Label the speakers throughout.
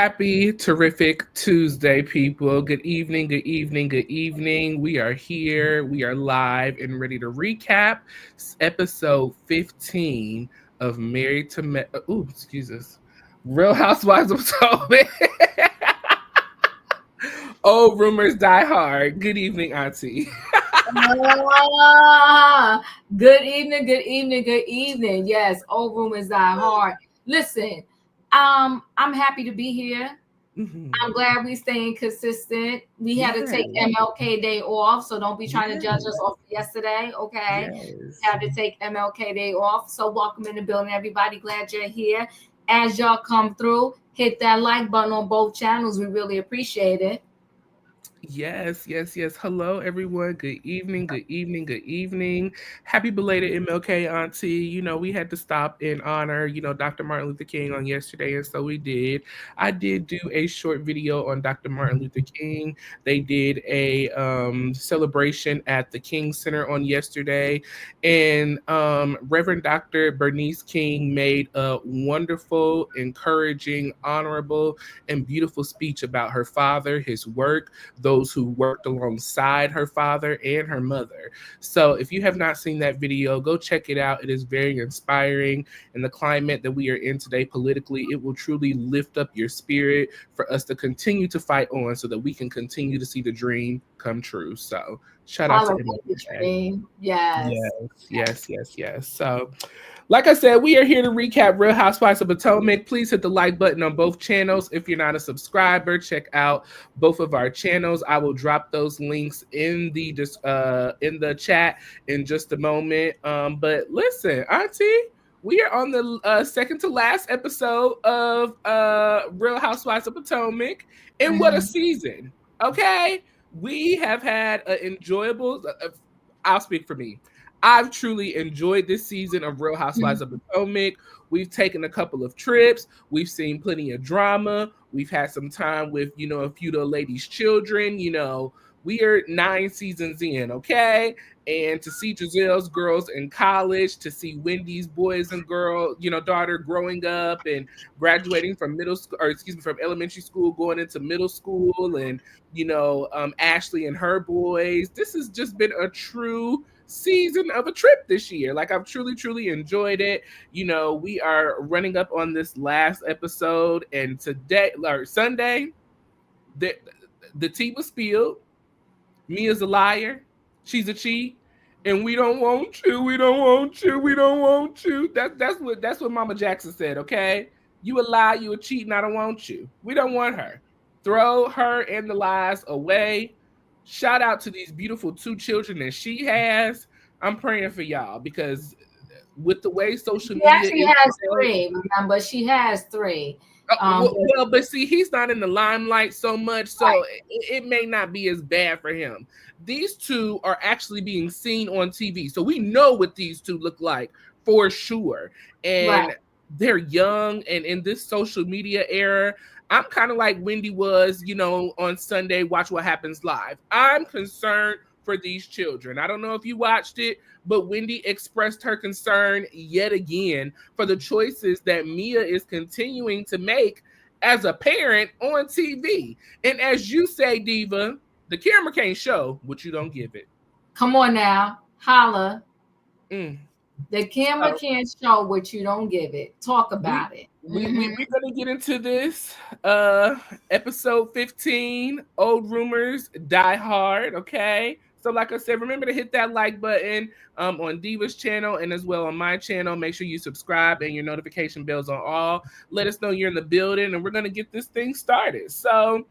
Speaker 1: Happy, terrific Tuesday, people. Good evening, good evening, good evening. We are here. We are live and ready to recap episode 15 of Married to Ooh, Jesus. Real Housewives of Potomac. Old rumors die hard. Good evening, Auntie.
Speaker 2: Good evening, good evening, good evening. Yes, old rumors die hard. Listen, I'm happy to be here.
Speaker 1: Mm-hmm.
Speaker 2: I'm glad we staying consistent. We had to take
Speaker 1: Yes.
Speaker 2: MLK Day off, so don't be trying to judge
Speaker 1: Yes.
Speaker 2: us off yesterday, okay? We
Speaker 1: Yes.
Speaker 2: had to take MLK Day off. So welcome in the building, everybody. Glad you're here. As y'all come through, hit that like button on both channels. We really appreciate it.
Speaker 1: Yes, yes, yes. Hello, everyone. Good evening, good evening, good evening. Happy belated MLK, Auntie. We had to stop and honor, Dr. Martin Luther King on yesterday, and so we did. I did do a short video on Dr. Martin Luther King. They did a celebration at the King Center on yesterday, and Reverend Dr. Bernice King made a wonderful, encouraging, honorable, and beautiful speech about her father, his work, those who worked alongside her father and her mother. So if you have not seen that video, go check it out. It is very inspiring. In the climate that we are in today politically, it will truly lift up your spirit for us to continue to fight on so that we can continue to see the dream come true. So shout out to
Speaker 2: Follow the
Speaker 1: MLK.
Speaker 2: dream. Yes.
Speaker 1: Yes, yes, yes, yes. So, like I said, we are here to recap Real Housewives of Potomac. Please hit the like button on both channels. If you're not a subscriber, check out both of our channels. I will drop those links in the chat in just a moment. But listen, Auntie, we are on the second to last episode of Real Housewives of Potomac, and what a season! Okay, we have had an enjoyable. I'll speak for me. I've truly enjoyed this season of Real Housewives of Potomac. We've taken a couple of trips. We've seen plenty of drama. We've had some time with, a few of the ladies' children. We are 9 seasons in, okay? And to see Giselle's girls in college, to see Wendy's boys and daughter growing up and graduating from from elementary school, going into middle school, and Ashley and her boys. This has just been a true season of a trip this year. Like, I've truly, truly enjoyed it. We are running up on this last episode, and today, or Sunday, the tea was spilled. Mia's a liar. She's a cheat. And we don't want you. We don't want you. We don't want you. That's what Mama Jackson said, okay? You a lie, you a cheat, and I don't want you. We don't want her. Throw her and the lies away. Shout out to these beautiful 2 children that she has. I'm praying for y'all because with the way social
Speaker 2: She
Speaker 1: media
Speaker 2: actually
Speaker 1: is
Speaker 2: has
Speaker 1: today,
Speaker 2: 3. Remember, she has 3.
Speaker 1: but see, he's not in the limelight so much, so
Speaker 2: Right.
Speaker 1: it may not be as bad for him. These 2 are actually being seen on TV, so we know what these 2 look like for sure.
Speaker 2: Right.
Speaker 1: And they're young, and in this social media era, I'm kind of like Wendy was, on Sunday, Watch What Happens Live. I'm concerned for these children. I don't know if you watched it, but Wendy expressed her concern yet again for the choices that Mia is continuing to make as a parent on TV. And as you say, Diva, the camera can't show what you don't give it.
Speaker 2: Come on now. Holla.
Speaker 1: Mm.
Speaker 2: The camera
Speaker 1: So
Speaker 2: can't show what you don't give it. Talk
Speaker 1: we
Speaker 2: about it.
Speaker 1: we're gonna get into this episode 15, Old Rumors Die Hard. Okay, so like I said, remember to hit that like button on Diva's channel and as well on my channel. Make sure you subscribe and your notification bells on all. Let us know you're in the building, and we're gonna get this thing started. So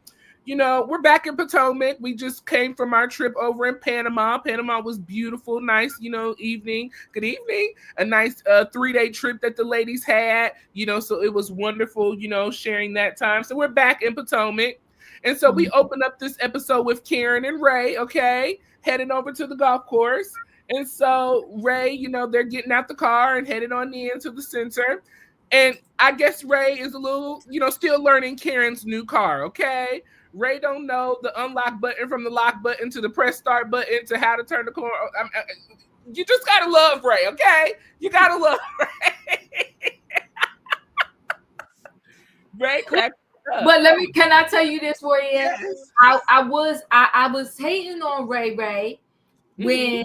Speaker 1: we're back in Potomac. We just came from our trip over in Panama. Panama was beautiful, nice, evening. Good evening. A nice 3-day trip that the ladies had, so it was wonderful, sharing that time. So we're back in Potomac. And so we open up this episode with Karen and Ray, okay, heading over to the golf course. And so Ray, they're getting out the car and headed on into the center. And I guess Ray is a little, still learning Karen's new car, okay? Ray don't know the unlock button from the lock button to the press start button to how to turn the car. You just gotta love Ray, okay? You gotta love Ray. Ray cracked
Speaker 2: But can I tell you this, Warrior?
Speaker 1: Yes.
Speaker 2: I was hating on Ray Ray when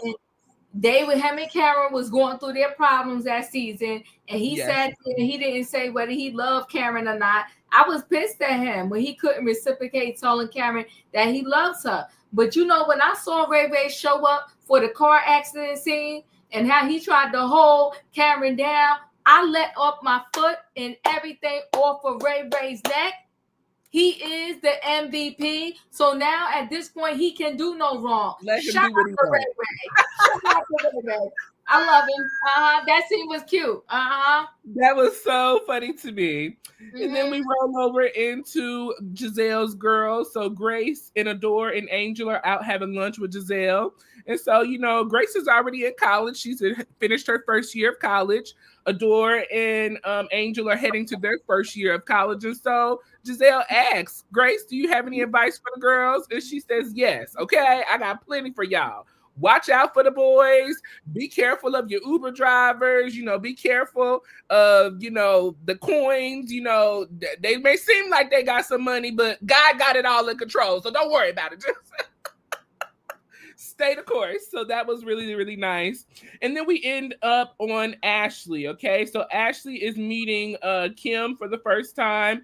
Speaker 2: him and Karen was going through their problems that season, and he said he didn't say whether he loved Karen or not. I was pissed at him when he couldn't reciprocate telling Karen that he loves her. But when I saw Ray Ray show up for the car accident scene and how he tried to hold Karen down, I let up my foot and everything off of Ray Ray's neck. He is the MVP. So now at this point, he can do no wrong. Shout out to Ray Ray. Shout out to Ray Ray. I love him. That scene was cute.
Speaker 1: That was so funny to me. And then we roll over into Giselle's girls. So Grace and Adore and Angel are out having lunch with Giselle. And so, Grace is already in college. She's finished her first year of college. Adore and Angel are heading to their first year of college. And so Giselle asks, Grace, do you have any advice for the girls? And she says, yes. Okay, I got plenty for y'all. Watch out for the boys. Be careful of your Uber drivers. Be careful of, the coins. They may seem like they got some money, but God got it all in control. So don't worry about it. Just stay the course. So that was really, really nice. And then we end up on Ashley. Okay. So Ashley is meeting Kim for the first time.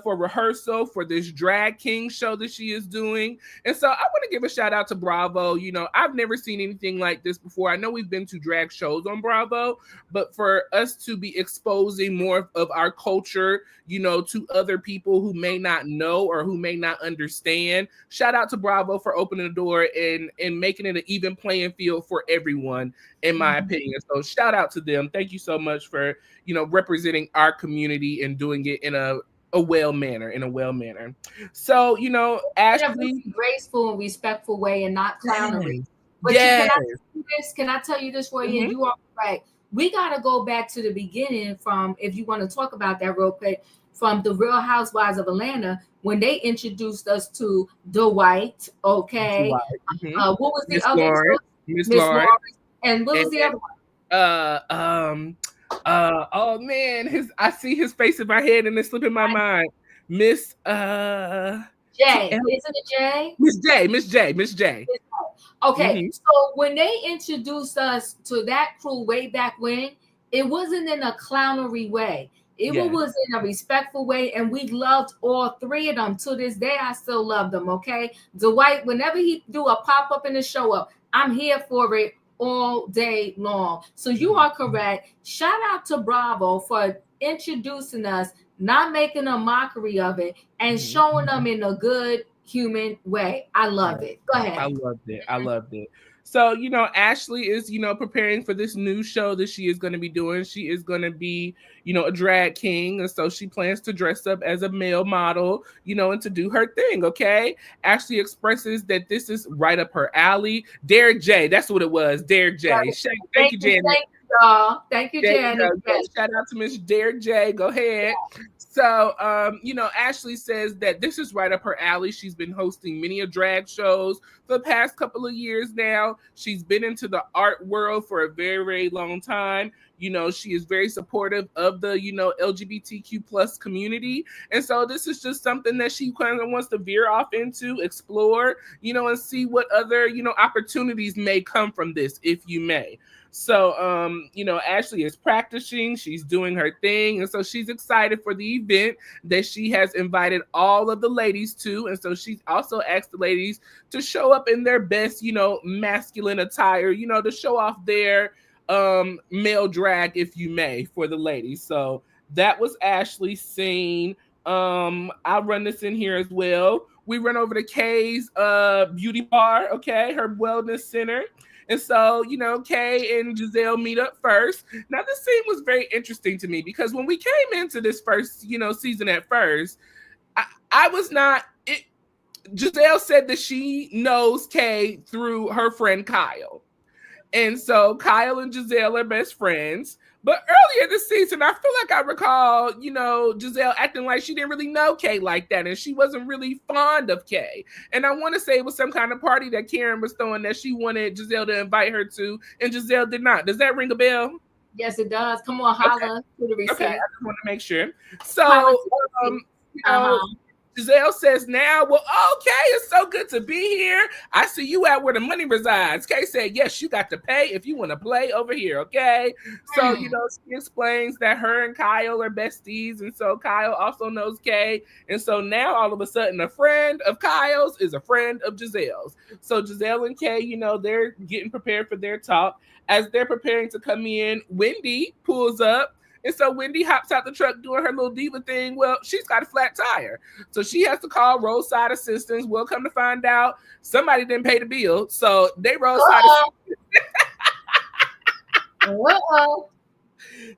Speaker 1: For rehearsal for this drag king show that she is doing. And so I want to give a shout out to Bravo. I've never seen anything like this before. I know we've been to drag shows on Bravo, but for us to be exposing more of our culture, to other people who may not know or who may not understand, shout out to Bravo for opening the door and making it an even playing field for everyone, in my opinion. So shout out to them. Thank you so much for, representing our community and doing it in a well manner. So, Ashley,
Speaker 2: in a graceful and respectful way and not clownery. But can I tell you this, Roy? You are right. We got to go back to the beginning from, if you want to talk about that real quick, from the Real Housewives of Atlanta, when they introduced us to Dwight, okay? What was the other?
Speaker 1: Miss Lauren.
Speaker 2: And what was the other one?
Speaker 1: Oh man, I see his face in my head and it's slipping my mind. Miss
Speaker 2: J. Isn't it J?
Speaker 1: Miss J.
Speaker 2: Okay, so when they introduced us to that crew way back when, it wasn't in a clownery way. It was in a respectful way, and we loved all three of them. To this day, I still love them, okay? Dwight, whenever he do a pop-up and a show-up, I'm here for it all day long. So you are correct. Shout out to Bravo for introducing us, not making a mockery of it, and showing them in a good human way. I love it. Go ahead.
Speaker 1: I loved it. So, Ashley is, preparing for this new show that she is going to be doing. She is going to be, a drag king. And so she plans to dress up as a male model, and to do her thing. Okay. Ashley expresses that this is right up her alley. Derek J. That's what it was. Derek J. Thank you, Janet.
Speaker 2: Thank you, Janet.
Speaker 1: Shout out to Miss Derek J. Go ahead. So, Ashley says that this is right up her alley. She's been hosting many drag shows for the past couple of years now. She's been into the art world for a very, very long time. She is very supportive of the, LGBTQ plus community. And so this is just something that she kind of wants to veer off into, explore, and see what other, opportunities may come from this, if you may. So, Ashley is practicing, she's doing her thing. And so she's excited for the event that she has invited all of the ladies to. And so she's also asked the ladies to show up in their best, masculine attire, to show off their male drag, if you may, for the ladies. So that was Ashley's scene. I'll run this in here as well. We run over to Kay's beauty bar, okay, her wellness center. And so, Kay and Giselle meet up first. Now, this scene was very interesting to me because when we came into this first, season at first, I was not. Giselle said that she knows Kay through her friend Kyle. And so Kyle and Giselle are best friends. But earlier this season, I feel like I recall, Giselle acting like she didn't really know Kay like that. And she wasn't really fond of Kay. And I want to say it was some kind of party that Karen was throwing that she wanted Giselle to invite her to. And Giselle did not. Does that ring a bell?
Speaker 2: Yes, it does. Come on, holla to the receipt.
Speaker 1: Okay, I just want to make sure. So, you know, Giselle says now, well, okay, it's so good to be here. I see you out where the money resides. Kay said, yes, you got to pay if you want to play over here, okay? So, you know, she explains that her and Kyle are besties, and so Kyle also knows Kay. And so now all of a sudden a friend of Kyle's is a friend of Giselle's. So Giselle and Kay, you know, they're getting prepared for their talk. As they're preparing to come in, Wendy pulls up. And so Wendy hops out the truck doing her little diva thing. Well, she's got a flat tire. So she has to call roadside assistance. We'll come to find out somebody didn't pay the bill. So they roadside assistance.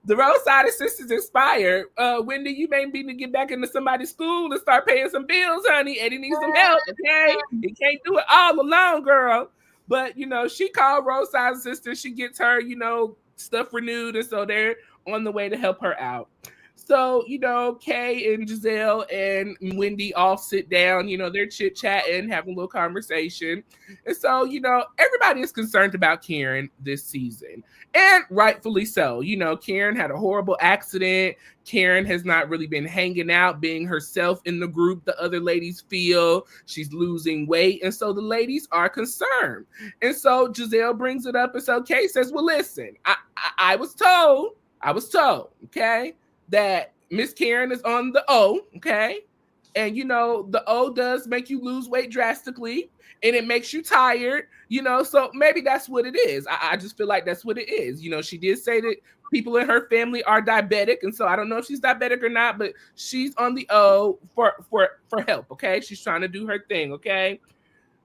Speaker 1: The roadside assistance expired. Wendy, you may need to get back into somebody's school and start paying some bills, honey. Eddie needs some help, okay? He can't do it all alone, girl. But, you know, she called roadside assistance. She gets her, you know, stuff renewed. And so they're on the way to help her out. So, you know, Kay and Giselle and Wendy all sit down, you know, they're chit-chatting, having a little conversation. And so, you know, everybody is concerned about Karen this season. And rightfully so. You know, Karen had a horrible accident. Karen has not really been hanging out, being herself in the group. The other ladies feel she's losing weight. And so the ladies are concerned. And so Giselle brings it up. And so Kay says, well, listen, I was told, okay, that Miss Karen is on the O, okay? And, you know, the O does make you lose weight drastically, and it makes you tired, you know, so maybe that's what it is. I just feel like that's what it is. You know, she did say that people in her family are diabetic, and so I don't know if she's diabetic or not, but she's on the O for help, okay? She's trying to do her thing, okay?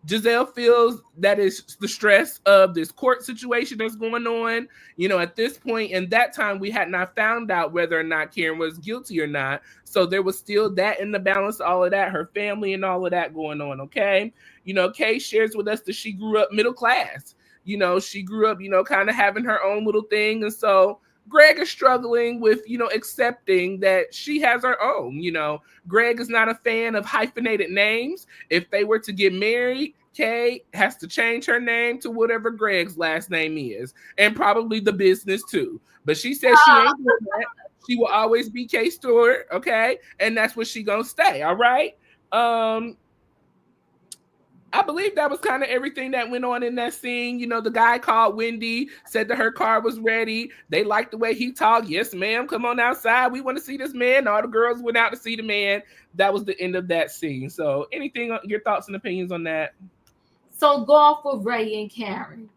Speaker 1: Giselle feels that is the stress of this court situation that's going on. You know, at this point in that time, we had not found out whether or not Karen was guilty or not. So there was still that in the balance, all of that, her family and all of that going on, okay? You know, Kay shares with us that she grew up middle class. You know, she grew up, you know, kind of having her own little thing. And so Greg is struggling with, you know, accepting that she has her own. You know, Greg is not a fan of hyphenated names. If they were to get married, Kay has to change her name to whatever Greg's last name is, and probably the business too. But she says she ain't doing that. She will always be Kay Stewart, okay? And that's where she gonna stay, all right? I believe that was kind of everything that went on in that scene. You know, the guy called Wendy, said that her car was ready. They liked the way he talked. Yes, ma'am, come on outside. We want to see this man. All the girls went out to see the man. That was the end of that scene. So anything, your thoughts and opinions on that?
Speaker 2: So go off with Ray and Karen.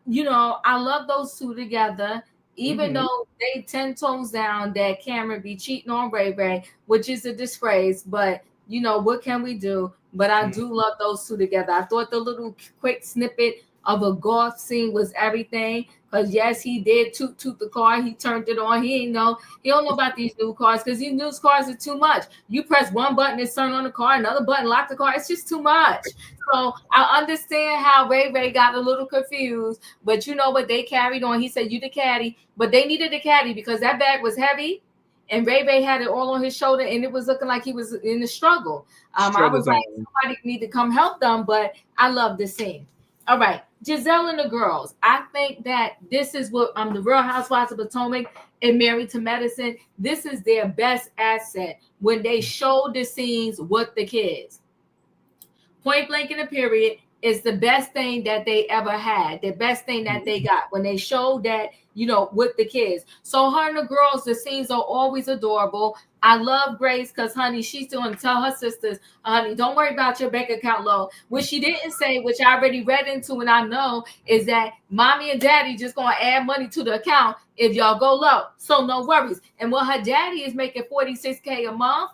Speaker 2: You know, I love those two together. Even though they 10 toes down that Karen be cheating on Ray, which is a disgrace, but you know, what can we do? But I do love those two together. I thought the little quick snippet of a golf scene was everything. Because yes, he did toot the car. He turned it on. He don't know about these new cars because these new cars are too much. You press one button, it's turn on the car, another button, lock the car. It's just too much. So I understand how Ray got a little confused, but you know what? They carried on. He said, you the caddy, but they needed the caddy because that bag was heavy. And Ray had it all on his shoulder, and it was looking like he was in a struggle. I was like, somebody need to come help them, but I love this scene. All right, Giselle and the girls. I think that this is what the Real Housewives of Potomac and Married to Medicine. This is their best asset when they show the scenes with the kids. Point blank in a period is the best thing that they ever had. The best thing that they got when they showed that, you know, with the kids. So her and the girls, the scenes are always adorable. I love Grace because, honey, she's going to tell her sisters, honey, don't worry about your bank account low. What she didn't say, which I already read into and I know, is that mommy and daddy just going to add money to the account if y'all go low. So no worries. And when her daddy is making $46K a month,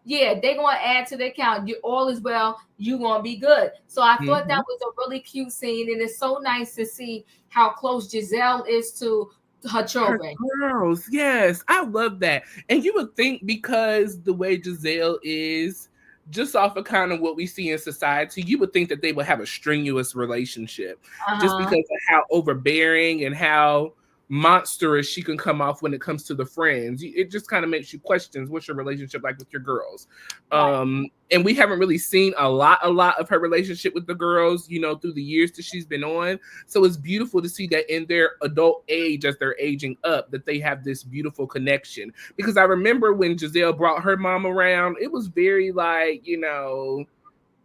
Speaker 2: yeah, they're going to add to the account. You all is well. You're going to be good. So I thought that was a really cute scene. And it's so nice to see how close Giselle is to her children.
Speaker 1: Her girls, yes. I love that. And you would think because the way Giselle is, just off of kind of what we see in society, you would think that they would have a strenuous relationship. Just because of how overbearing and how monstrous she can come off when it comes to the friends. It just kind of makes you question what's your relationship like with your girls. Right. And we haven't really seen a lot of her relationship with the girls, you know, through the years that she's been on. So it's beautiful to see that in their adult age, as they're aging up, that they have this beautiful connection. Because I remember when Giselle brought her mom around, it was very like, you know,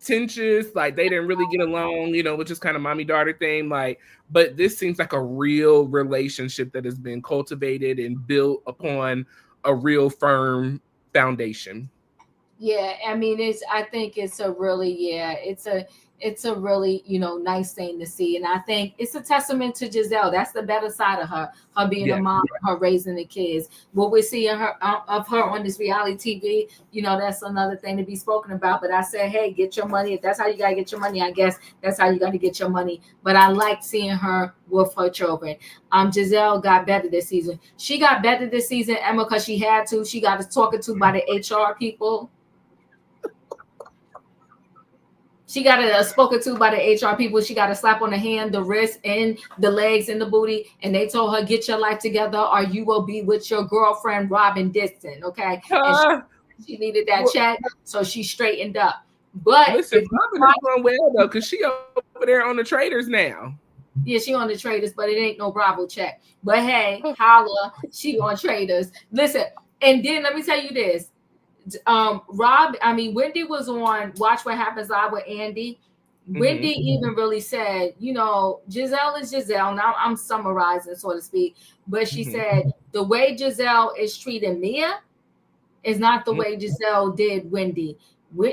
Speaker 1: tensions, like they didn't really get along, you know, which is kind of mommy daughter thing. Like, but this seems like a real relationship that has been cultivated and built upon a real firm foundation.
Speaker 2: Yeah, I mean, I think it's a really, it's a really, you know, nice thing to see. And I think it's a testament to Giselle. That's the better side of her being a mom, her raising the kids. What we're seeing of her on this reality TV, you know, that's another thing to be spoken about. But I said, hey, get your money. If that's how you got to get your money, I guess that's how you got to get your money. But I like seeing her with her children. Giselle got better this season. She got better this season, Emma, because she had to. She got talking to by the HR people. She got spoken to by the HR people. She got a slap on the hand, the wrist, and the legs, and the booty. And they told her, get your life together or you will be with your girlfriend, Robin Dixon. Okay. And she needed that check, so she straightened up. But
Speaker 1: listen, Robin is doing well, though, because she over there on the Traders now.
Speaker 2: Yeah, she on the Traders, but it ain't no Bravo check. But hey, holla, she on Traders. Listen, and then let me tell you this. Wendy was on Watch What Happens Live with Andy. Wendy even really said, you know, Giselle is Giselle. Now I'm summarizing, so to speak, but she said the way Giselle is treating Mia is not the way Giselle did Wendy.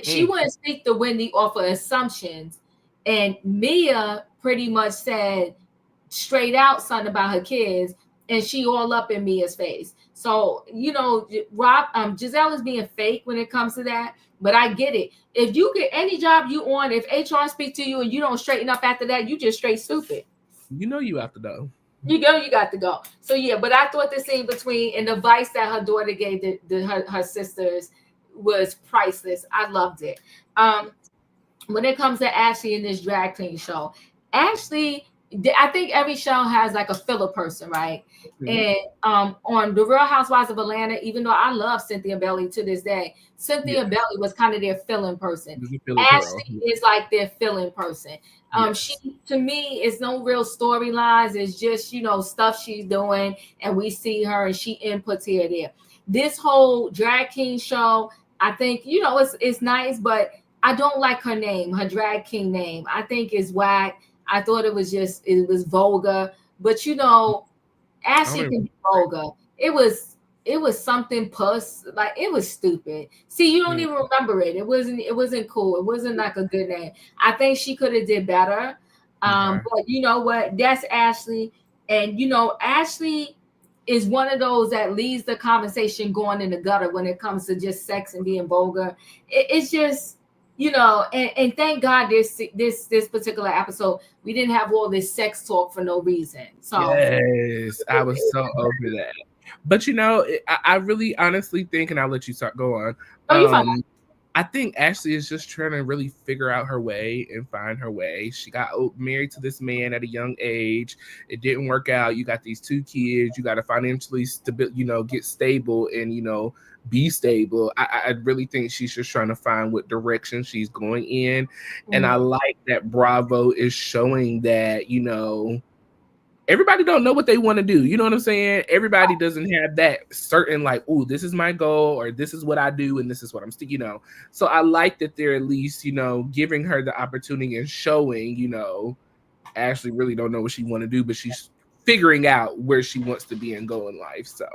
Speaker 2: She wouldn't speak to Wendy off of assumptions, and Mia pretty much said straight out something about her kids, and she all up in Mia's face. So, you know, Giselle is being fake when it comes to that, but I get it. If you get any job you on, if HR speak to you and you don't straighten up after that, you just straight stupid.
Speaker 1: You know you have to go.
Speaker 2: You got to go. So yeah, but I thought the scene between and the advice that her daughter gave her sisters was priceless. I loved it. When it comes to Ashley in this drag queen show, Ashley, I think every show has like a filler person, right? And on The Real Housewives of Atlanta, even though I love Cynthia Bailey to this day, Cynthia Bailey was kind of their filling person. Ashley is like their filling person. She, to me, is no real storylines. It's just, you know, stuff she's doing, and we see her and she inputs here and there. This whole drag king show, I think, you know, it's nice, but I don't like her name, her drag king name. I think is whack. I thought it was vulgar, but you know, Ashley can be vulgar. It was something puss, like it was stupid. See, you don't even remember it. It wasn't cool. It wasn't like a good name. I think she could have did better. But you know what? That's Ashley, and you know, Ashley is one of those that leaves the conversation going in the gutter when it comes to just sex and being vulgar. It's just, you know, and thank God this particular episode we didn't have all this sex talk for no reason. So
Speaker 1: yes, I was so over that. But you know, I really honestly think, and I'll let you go on. I think Ashley is just trying to really figure out her way and find her way. She got married to this man at a young age. It didn't work out. You got these 2 kids. You got to financially get stable and, you know, be stable. I really think she's just trying to find what direction she's going in. And I like that Bravo is showing that, you know, everybody don't know what they want to do. You know what I'm saying? Everybody doesn't have that certain like, oh, this is my goal, or this is what I do, and this is what I'm still, you know. So I like that they're at least, you know, giving her the opportunity and showing, you know, Ashley really don't know what she want to do, but she's figuring out where she wants to be and go in life. So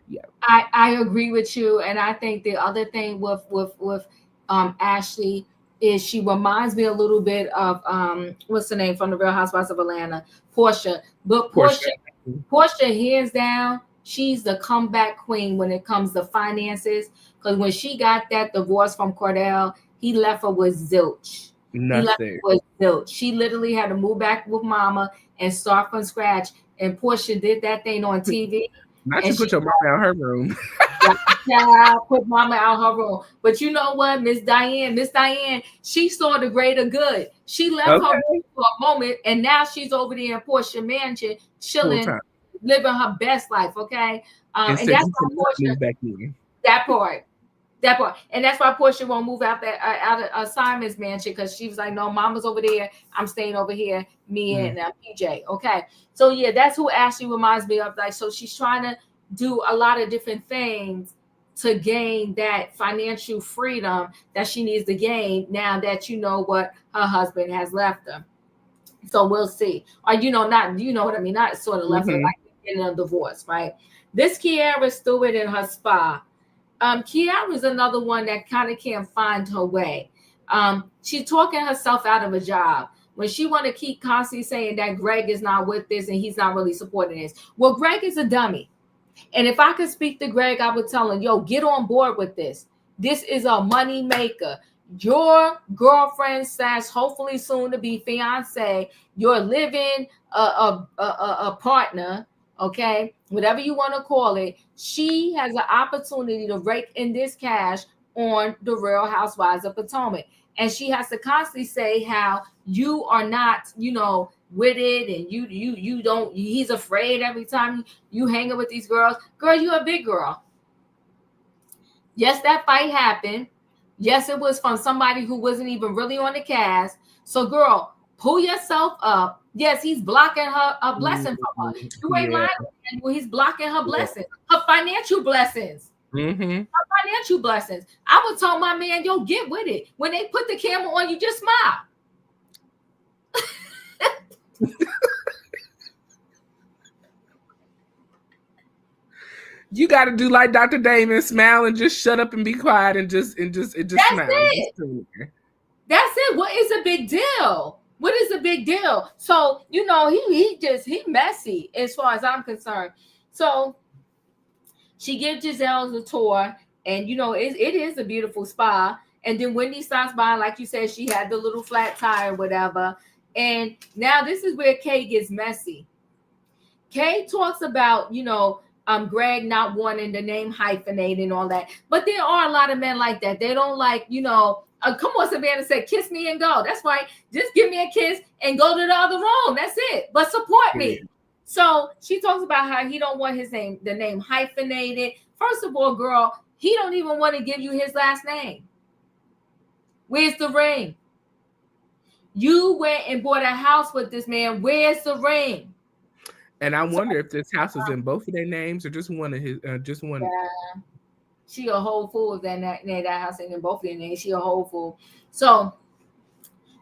Speaker 1: yeah.
Speaker 2: I agree with you. And I think the other thing with Ashley is she reminds me a little bit of what's the name from The Real Housewives of Atlanta, Portia. But Portia, hands down, she's the comeback queen when it comes to finances. Because when she got that divorce from Cordell, he left her with zilch.
Speaker 1: Nothing.
Speaker 2: She literally had to move back with mama and start from scratch. And Portia did that thing on TV.
Speaker 1: Not to put your mama out her room.
Speaker 2: Put mama out her room. But you know what, Miss Diane, she saw the greater good. She left her room for a moment, and now she's over there in Portia Mansion chilling living her best life. Okay,
Speaker 1: And
Speaker 2: and
Speaker 1: said
Speaker 2: that's
Speaker 1: you
Speaker 2: why
Speaker 1: could not
Speaker 2: Portia.
Speaker 1: move back in.
Speaker 2: That part. That part, and that's why Portia won't move out of Simon's mansion, because she was like, "No, Mama's over there. I'm staying over here. Me and PJ." Okay, so yeah, that's who Ashley reminds me of. Like, so she's trying to do a lot of different things to gain that financial freedom that she needs to gain now that what her husband has left her. So we'll see, or not, you know what I mean, not sort of left her like in a divorce, right? This Kiara Stewart in her spa. Kiara is another one that kind of can't find her way. She's talking herself out of a job when she want to keep constantly saying that Greg is not with this and he's not really supporting this. Well, Greg is a dummy. And if I could speak to Greg, I would tell him, yo, get on board with this. This is a money maker. Your girlfriend / hopefully soon to be fiance, your living a partner, okay, whatever you want to call it, she has an opportunity to rake in this cash on the Real Housewives of Potomac. And she has to constantly say how you are not, with it, and you don't, he's afraid every time you hanging with these girls. Girl, you a big girl. Yes, that fight happened. Yes, it was from somebody who wasn't even really on the cast. So, girl, pull yourself up. Yes, he's blocking a blessing from her. You ain't lying. Well, he's blocking her blessings, her financial blessings. Her financial blessings. I would tell my man, yo, get with it. When they put the camera on you, just smile.
Speaker 1: You got to do like Dr. Damon, smile and just shut up and be quiet and just smile.
Speaker 2: That's it. What is a big deal? What is a big deal? So, he messy as far as I'm concerned. So she gives Giselle the tour, and it is a beautiful spa. And then Wendy stops by, like you said, she had the little flat tire, whatever. And now this is where Kay gets messy. Kay talks about, Greg not wanting the name hyphenated and all that. But there are a lot of men like that. They don't like, come on, Savannah said, kiss me and go. That's right. Just give me a kiss and go to the other room. That's it. But support me. So she talks about how he don't want the name hyphenated. First of all, girl, he don't even want to give you his last name. Where's the ring? You went and bought a house with this man. Where's the ring?
Speaker 1: And I wonder if this house is in both of their names or just one of his, just one.
Speaker 2: Yeah. She a whole fool if that house ain't in both of their names. She a whole fool. So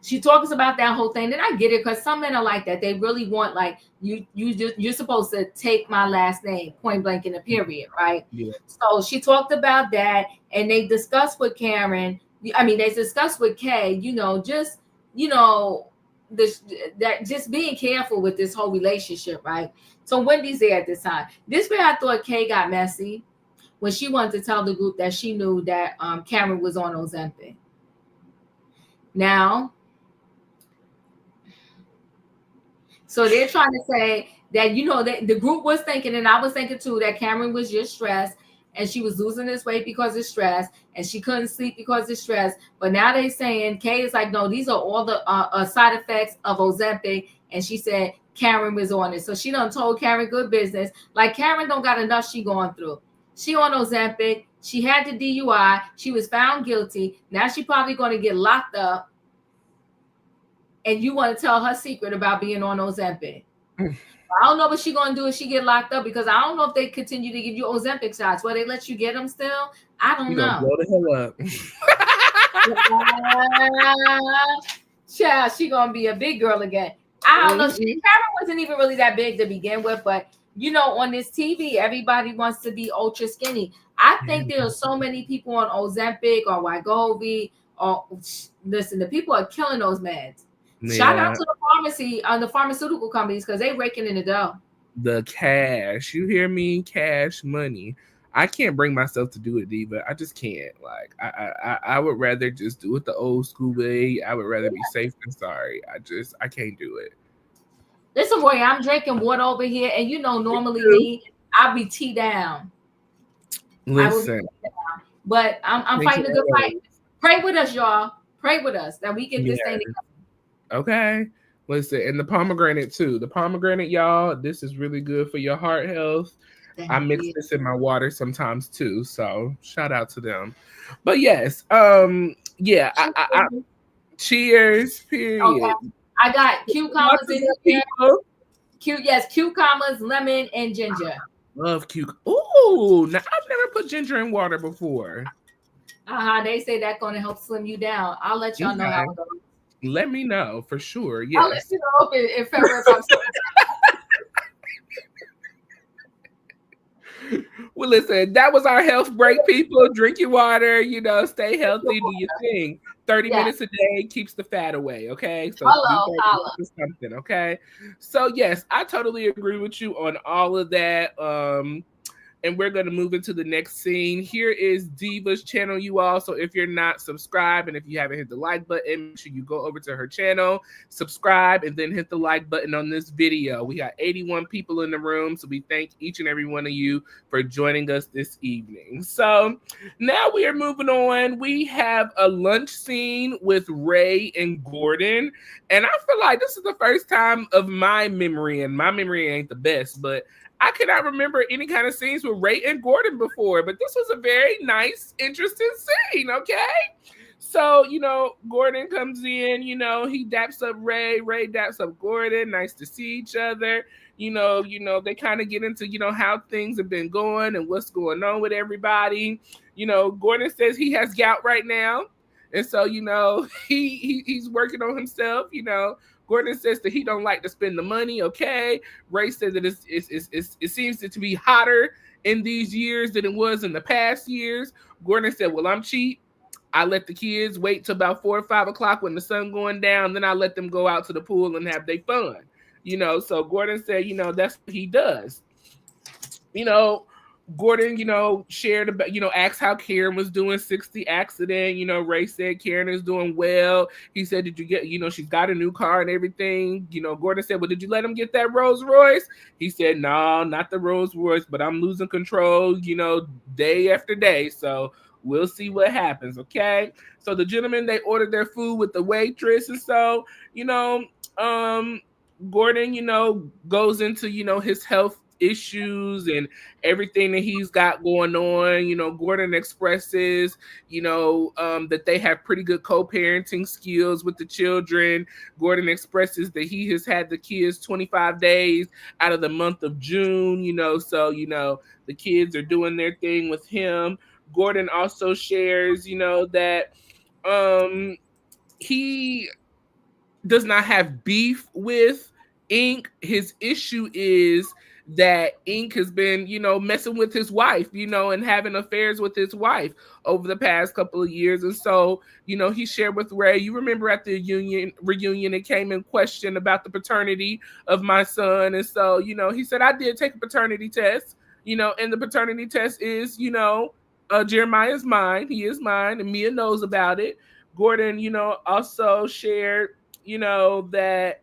Speaker 2: she talks about that whole thing. And I get it, because some men are like that. They really want, like, you're supposed to take my last name, point blank in a period, right?
Speaker 1: Yeah.
Speaker 2: So she talked about that, and they discussed with Karen. They discussed with Kay, just being careful with this whole relationship, right? So Wendy's there at this time. This way I thought Kay got messy when she wanted to tell the group that she knew that Karen was on Ozempic. Now, so they're trying to say that, that the group was thinking, and I was thinking too, that Karen was just stressed, and she was losing this weight because of stress, and she couldn't sleep because of stress. But now they're saying, Kay is like, no, these are all the side effects of Ozempic. And she said Karen was on it. So she done told Karen good business. Like, Karen don't got enough she going through. She on Ozempic. She had the DUI. She was found guilty. Now she probably going to get locked up. And you want to tell her secret about being on Ozempic. I don't know what she's going to do if she get locked up, because I don't know if they continue to give you Ozempic shots. Where they let you get them still? I don't know.
Speaker 1: Blow the
Speaker 2: hell up. Child, she going to be a big girl again. I don't know. Karen wasn't even really that big to begin with, but on this TV, everybody wants to be ultra skinny. I think there are so many people on Ozempic or Wegovy. Listen, the people are killing those meds. Yeah. Shout out to the pharmacy on the pharmaceutical companies, because they raking in the dough.
Speaker 1: The cash, you hear me? Cash money. I can't bring myself to do it, Diva. I just can't. Like, I would rather just do it the old school way. I would rather be safe than sorry. I can't do it.
Speaker 2: Listen, Roy, I'm drinking water over here, and normally me, I'll be tea down.
Speaker 1: Listen,
Speaker 2: but I'm fighting a good fight. Pray with us, y'all. Pray with us that we get this thing together.
Speaker 1: Okay. Listen, and the pomegranate too. The pomegranate, y'all, this is really good for your heart health. I
Speaker 2: Thank
Speaker 1: mix
Speaker 2: you.
Speaker 1: this in my water sometimes too. So shout out to them. But yes, yeah, cheers,
Speaker 2: Okay.
Speaker 1: period.
Speaker 2: I got cucumbers in here.
Speaker 1: People
Speaker 2: Yes, cucumbers, lemon, and ginger.
Speaker 1: love cucumber. Ooh, now I've never put ginger in water before.
Speaker 2: They say that's gonna help slim you down. I'll let y'all know how
Speaker 1: Okay.
Speaker 2: it goes.
Speaker 1: Let me know for sure.
Speaker 2: I'll let
Speaker 1: Yes.
Speaker 2: you know if in February if I'm
Speaker 1: Well, listen, that was our health break, people. Drink your water, stay healthy, do your thing. 30
Speaker 2: yeah.
Speaker 1: minutes a day keeps the fat away, okay? So do
Speaker 2: Hello,
Speaker 1: 30
Speaker 2: holla.
Speaker 1: minutes or something, okay? So, yes, I totally agree with you on all of that. And we're going to move into the next scene. Here is Diva's channel, you all. So if you're not subscribed and if you haven't hit the like button, make sure you go over to her channel, subscribe, and then hit the like button on this video. We got 81 people in the room, so we thank each and every one of you for joining us this evening. So now we are moving on. We have a lunch scene with Ray and Gordon, and I feel like this is the first time of my memory, and my memory ain't the best, but I cannot remember any kind of scenes with Ray and Gordon before, but this was a very nice, interesting scene, okay? So, Gordon comes in, he daps up Ray daps up Gordon, nice to see each other. They kind of get into, how things have been going and what's going on with everybody. Gordon says he has gout right now. And so, he's working on himself, Gordon says that he don't like to spend the money, okay? Ray says that it seems to be hotter in these years than it was in the past years. Gordon said, well, I'm cheap. I let the kids wait till about 4 or 5 o'clock when the sun going down. Then I let them go out to the pool and have their fun. So Gordon said, that's what he does. Gordon, shared about, asked how Karen was doing since the accident. Ray said Karen is doing well. He said, did you get, she's got a new car and everything. Gordon said, well, did you let him get that Rolls Royce? He said, no, not the Rolls Royce, but I'm losing control, day after day. So we'll see what happens. Okay. So the gentlemen, they ordered their food with the waitress. And so, Gordon, goes into, his health issues and everything that he's got going on. Gordon expresses, that they have pretty good co-parenting skills with the children. Gordon expresses that he has had the kids 25 days out of the month of June, so, the kids are doing their thing with him. Gordon also shares, that he does not have beef with Ink. His issue is that Ink has been, messing with his wife, and having affairs with his wife over the past couple of years. And so, he shared with Ray, you remember at the reunion, it came in question about the paternity of my son. And so, he said, I did take a paternity test, and the paternity test is, Jeremiah is mine. He is mine, and Mia knows about it. Gordon, also shared, that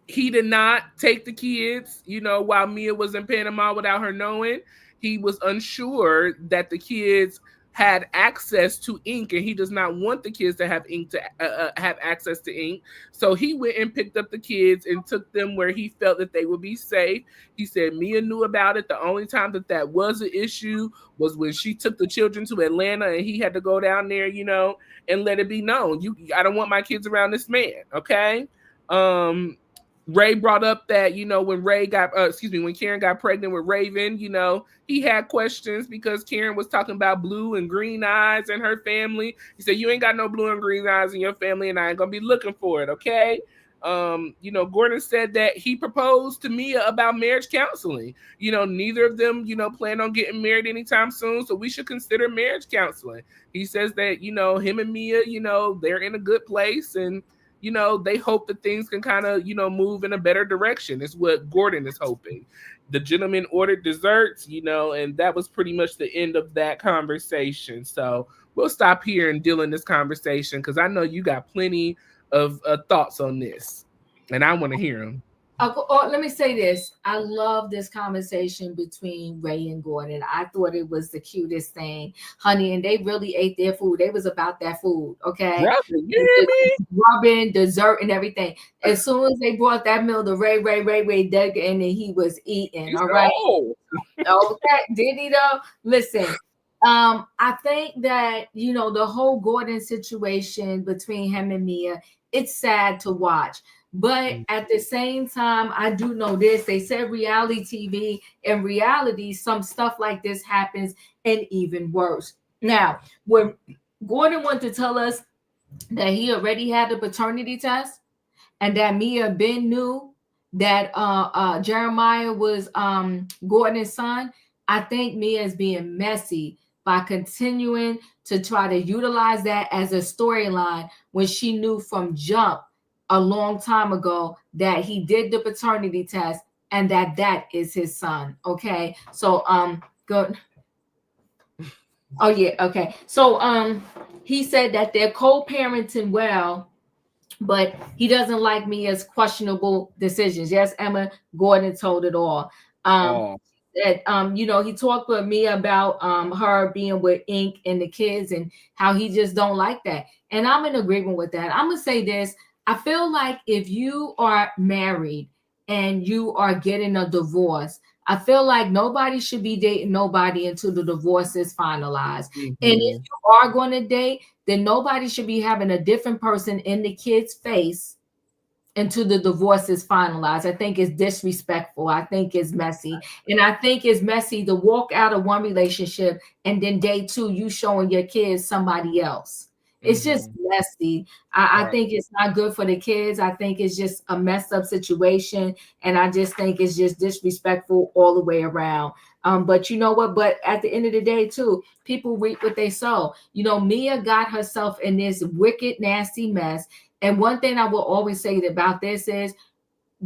Speaker 1: he did not take the kids, while Mia was in Panama without her knowing. He was unsure that the kids had access to ink, and he does not want the kids to have ink to have access to ink. So he went and picked up the kids and took them where he felt that they would be safe. He said Mia knew about it. The only time that was an issue was when she took the children to Atlanta, and he had to go down there, and let it be known, I don't want my kids around this man. Okay. Ray brought up that, when Karen got pregnant with Raven, he had questions because Karen was talking about blue and green eyes in her family. He said, you ain't got no blue and green eyes in your family, and I ain't gonna be looking for it. Okay. Gordon said that he proposed to Mia about marriage counseling. Neither of them, plan on getting married anytime soon, so we should consider marriage counseling. He says that, him and Mia, they're in a good place, and they hope that things can kind of, move in a better direction. Is what Gordon is hoping. The gentleman ordered desserts, and that was pretty much the end of that conversation. So we'll stop here and deal in this conversation because I know you got plenty of thoughts on this, and I want to hear them.
Speaker 2: Let me say this. I love this conversation between Ray and Gordon. I thought it was the cutest thing, honey. And they really ate their food. They was about that food, okay?
Speaker 1: Brother, you hear me?
Speaker 2: Rubbing, dessert, and everything. As soon as they brought that meal to Ray dug in, and he was eating. All right. Okay, did he though? Listen, I think that the whole Gordon situation between him and Mia, it's sad to watch. But at the same time, I do know this. They said reality TV. In reality, some stuff like this happens, and even worse. Now, when Gordon wanted to tell us that he already had the paternity test and that Mia Ben knew that Jeremiah was Gordon's son, I think Mia is being messy by continuing to try to utilize that as a storyline when she knew from jump a long time ago that he did the paternity test and that is his son. Okay, so go. Oh yeah, okay. So he said that they're co-parenting well, but he doesn't like me as questionable decisions. Yes, Emma Gordon told it all. That he talked with me about her being with Ink and the kids and how he just don't like that. And I'm in agreement with that. I'm gonna say this. I feel like if you are married and you are getting a divorce, I feel like nobody should be dating nobody until the divorce is finalized. And if you are going to date, then nobody should be having a different person in the kid's face until the divorce is finalized. I think it's disrespectful. I think it's messy. And I think it's messy to walk out of one relationship and then day two, you showing your kids somebody else. It's just messy. I think it's not good for the kids. I think it's just a messed up situation. And I just think it's just disrespectful all the way around. But you know what? But at the end of the day, too, people reap what they sow. Mia got herself in this wicked, nasty mess. And one thing I will always say about this is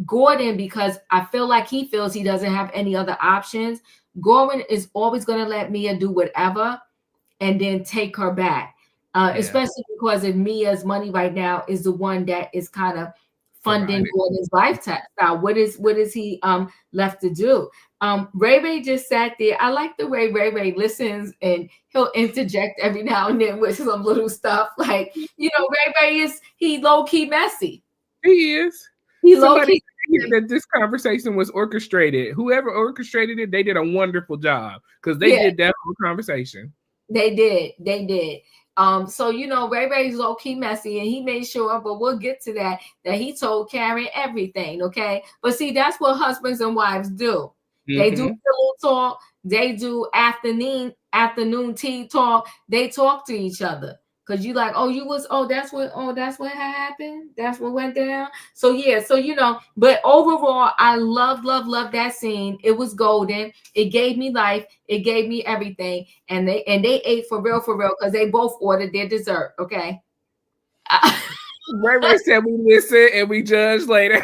Speaker 2: Gordon, because I feel like he feels he doesn't have any other options. Gordon is always going to let Mia do whatever and then take her back. Especially because if Mia's money right now is the one that is kind of funding Gordon's lifestyle. What is he left to do? Ray just sat there. I like the way Ray listens and he'll interject every now and then with some little stuff. Like, Ray he low-key messy.
Speaker 1: He is.
Speaker 2: He low-key
Speaker 1: that this conversation was orchestrated. Whoever orchestrated it, they did a wonderful job because they did that whole conversation.
Speaker 2: They did. So Ray's low-key messy, and he made sure, but we'll get to that he told Karen everything, okay? But see, that's what husbands and wives do. They do pillow talk, they do afternoon tea talk, they talk to each other. Cause you like, that's what happened. That's what went down. So but overall, I love that scene. It was golden. It gave me life. It gave me everything. And they ate for real, because they both ordered their dessert. Okay.
Speaker 1: Ray said we listen and we judge later.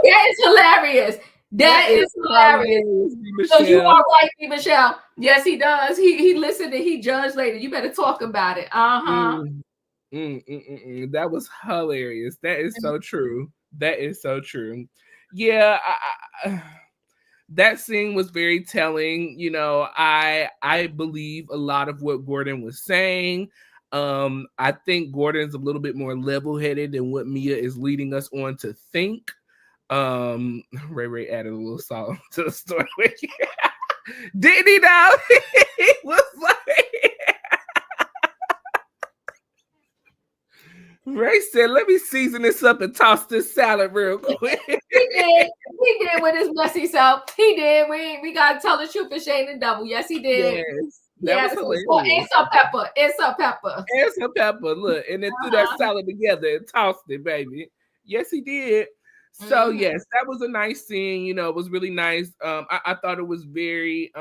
Speaker 2: That is hilarious. That is hilarious. So you are right, Michelle. Yes, he does. He listened and he judged later. You better talk about it.
Speaker 1: That was hilarious. That is so true. That is so true. Yeah, that scene was very telling. I believe a lot of what Gordon was saying. I think Gordon's a little bit more level-headed than what Mia is leading us on to think. Ray added a little salt to the story. Didn't he now? He was like Ray said, let me season this up and toss this salad real quick.
Speaker 2: He did with his messy self. He did. We gotta tell the truth and shame the devil. Yes, he did.
Speaker 1: Yes, that was hilarious.
Speaker 2: And some pepper.
Speaker 1: And some pepper. Look, and then threw that salad together and tossed it, baby. Yes, he did. So yes, that was a nice scene. It was really nice. I thought it was very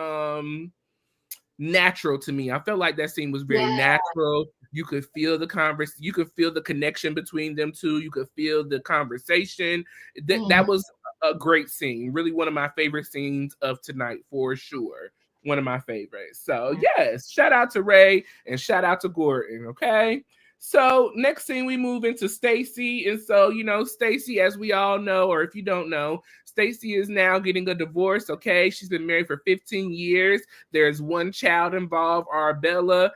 Speaker 1: natural to me. I felt like that scene was very natural. You could feel the you could feel the connection between them two. You could feel the conversation. That was a great scene. Really one of my favorite scenes of tonight for sure. One of my favorites. So yes, shout out to Ray and shout out to Gordon. Okay. So next thing we move into Stacey. And so, Stacey, as we all know, or if you don't know, Stacey is now getting a divorce. Okay. She's been married for 15 years. There's one child involved, Arabella.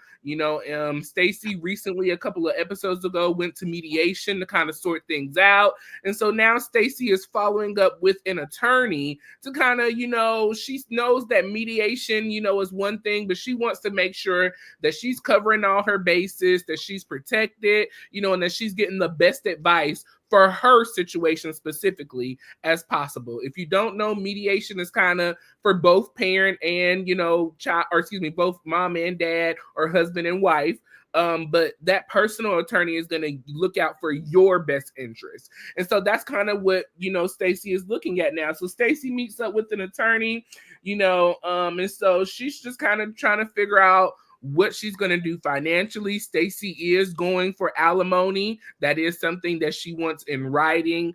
Speaker 1: Stacey recently, a couple of episodes ago, went to mediation to kind of sort things out. And so now Stacey is following up with an attorney to kind of, she knows that mediation, is one thing, but she wants to make sure that she's covering all her bases, that she's protected, and that she's getting the best advice for her situation specifically as possible. If you don't know, mediation is kind of for both parent and, child, or excuse me, both mom and dad or husband and wife. But that personal attorney is going to look out for your best interest. And so that's kind of what, Stacey is looking at now. So Stacey meets up with an attorney, and so she's just kind of trying to figure out what she's going to do financially. Stacey is going for alimony. That is something that she wants in writing.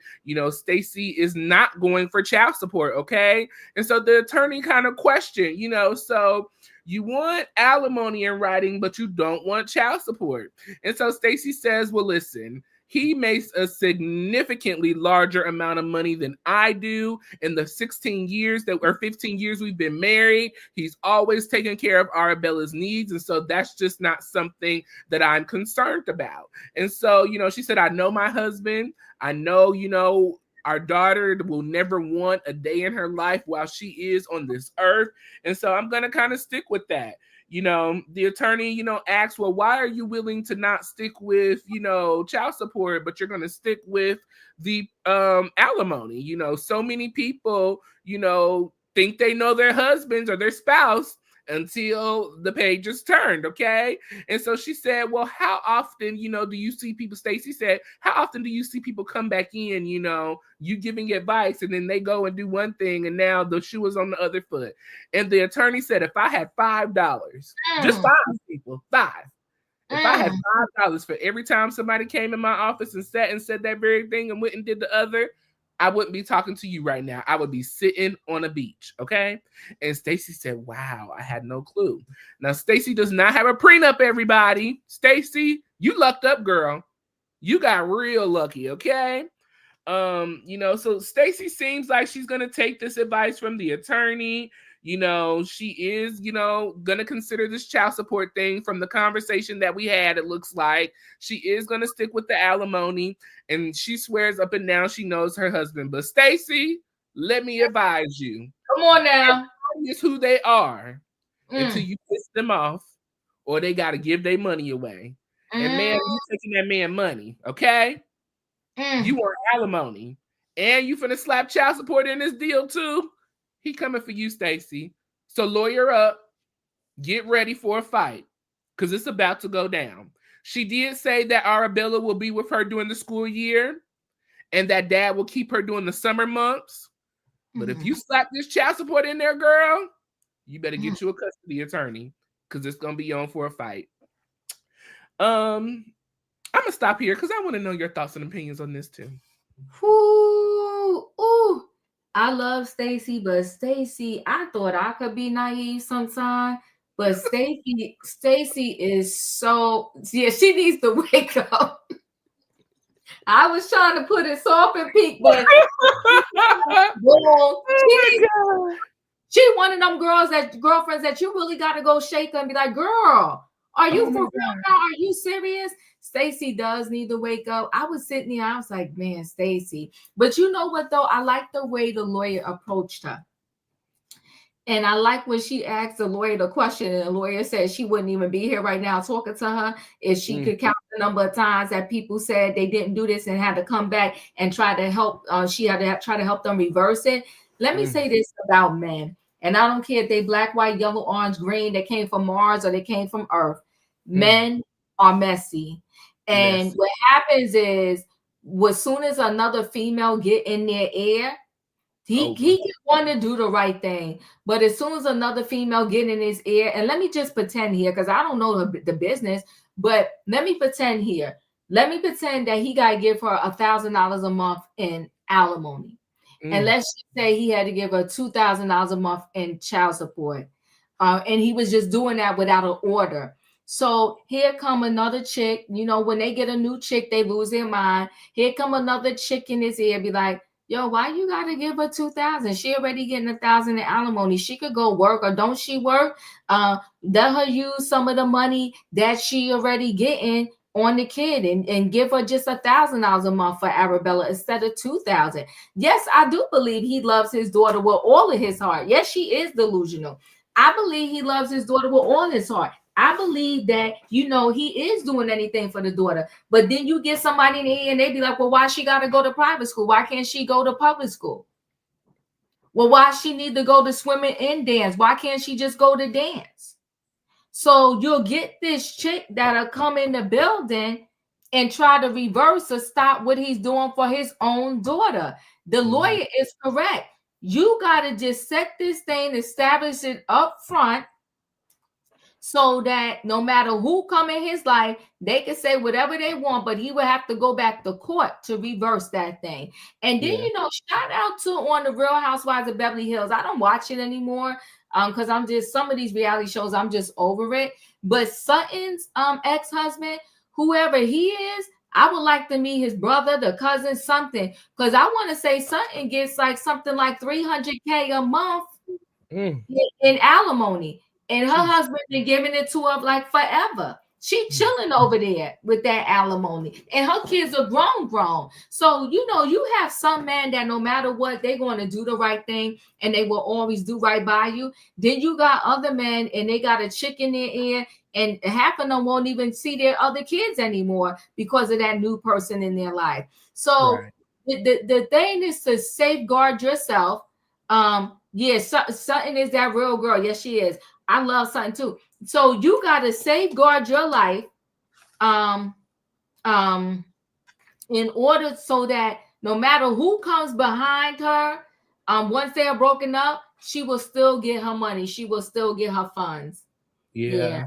Speaker 1: Stacey is not going for child support, okay? And so the attorney kind of questioned, so you want alimony in writing, but you don't want child support. And so Stacey says, well, listen, he makes a significantly larger amount of money than I do. In the 15 years we've been married, he's always taken care of Arabella's needs. And so that's just not something that I'm concerned about. And so, she said, I know my husband. I know, our daughter will never want a day in her life while she is on this earth. And so I'm going to kind of stick with that. The attorney, asks, well, why are you willing to not stick with, child support, but you're going to stick with the alimony? So many people, think they know their husbands or their spouse until the page is turned, okay? And so she said, well, how often, do you see people, Stacey said, how often do you see people come back in, you giving advice, and then they go and do one thing, and now the shoe is on the other foot. And the attorney said, if I had $5, just $5, if I had $5 for every time somebody came in my office and sat and said that very thing and went and did the other, I wouldn't be talking to you right now. I would be sitting on a beach, okay? And Stacey said, wow, I had no clue. Now, Stacey does not have a prenup, everybody. Stacey, you lucked up, girl. You got real lucky, okay? So Stacey seems like she's going to take this advice from the attorney. She is, going to consider this child support thing. From the conversation that we had, it looks like she is going to stick with the alimony, and she swears up and down she knows her husband. But Stacey, let me advise you.
Speaker 2: Come on now.
Speaker 1: Is who they are until you piss them off, or they got to give their money away. And man, you taking that man money, okay? You want alimony, and you finna slap child support in this deal too. He coming for you, Stacey. So lawyer up, get ready for a fight, because it's about to go down. She did say that Arabella will be with her during the school year, and that dad will keep her during the summer months. But if you slap this child support in there, girl, you better get you a custody attorney, because it's gonna be on for a fight. I'm gonna stop here because I want to know your thoughts and opinions on this too.
Speaker 2: Ooh, I love Stacey, but Stacey, I thought I could be naive sometime. But Stacey is so, yeah, she needs to wake up. I was trying to put it soft and peak, but she one of them girlfriends that you really got to go shake and be like, girl, are you for real now? Are you serious? Stacey does need to wake up. I was sitting there, I was like, man, Stacey. But you know what, though? I like the way the lawyer approached her. And I like when she asked the lawyer the question, and the lawyer said she wouldn't even be here right now talking to her if she could count the number of times that people said they didn't do this and had to come back and try to help. She had to try to help them reverse it. Let me say this about men. And I don't care if they black, white, yellow, orange, green, they came from Mars or they came from Earth. Men are messy. And what happens is, as soon as another female get in their ear, he can want to do the right thing. But as soon as another female get in his ear, and let me just pretend here, because I don't know the business, but let me pretend here. Let me pretend that he got to give her $1,000 a month in alimony. And let's just say he had to give her $2,000 a month in child support. And he was just doing that without an order. So here come another chick. You know, when they get a new chick, they lose their mind. Here come another chick in his ear, be like, yo, why you gotta give her 2,000? She already getting 1,000 in alimony. She could go work, or don't she work? Let her use some of the money that she already getting on the kid, and give her just $1,000 a month for Arabella instead of 2,000. Yes, I do believe he loves his daughter with all of his heart. Yes, she is delusional. I believe he loves his daughter with all his heart. I believe that, you know, he is doing anything for the daughter. But then you get somebody in here and they be like, well, why she got to go to private school? Why can't she go to public school? Well, why she need to go to swimming and dance? Why can't she just go to dance? So you'll get this chick that'll come in the building and try to reverse or stop what he's doing for his own daughter. The lawyer is correct. You got to just set this thing, establish it up front, so that no matter who come in his life, they can say whatever they want, but he would have to go back to court to reverse that thing. And then, you know, shout out to on the Real Housewives of Beverly Hills. I don't watch it anymore because I'm just, some of these reality shows, I'm just over it. But Sutton's ex-husband, whoever he is, I would like to meet his brother, the cousin, something, because I want to say Sutton gets like something like $300K a month in alimony. And her husband been giving it to her like forever. She chilling over there with that alimony. And her kids are grown. So, you know, you have some men that no matter what, they're going to do the right thing and they will always do right by you. Then you got other men and they got a chick in their ear, and half of them won't even see their other kids anymore because of that new person in their life. So the thing is to safeguard yourself. Sutton is that real girl. Yes, she is. I love Sutton too. So you got to safeguard your life in order so that no matter who comes behind her, once they are broken up, she will still get her money. She will still get her funds.
Speaker 1: Yeah.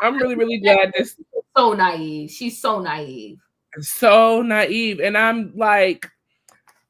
Speaker 1: I'm really, really glad this.
Speaker 2: So naive. She's so naive.
Speaker 1: So naive. And I'm like,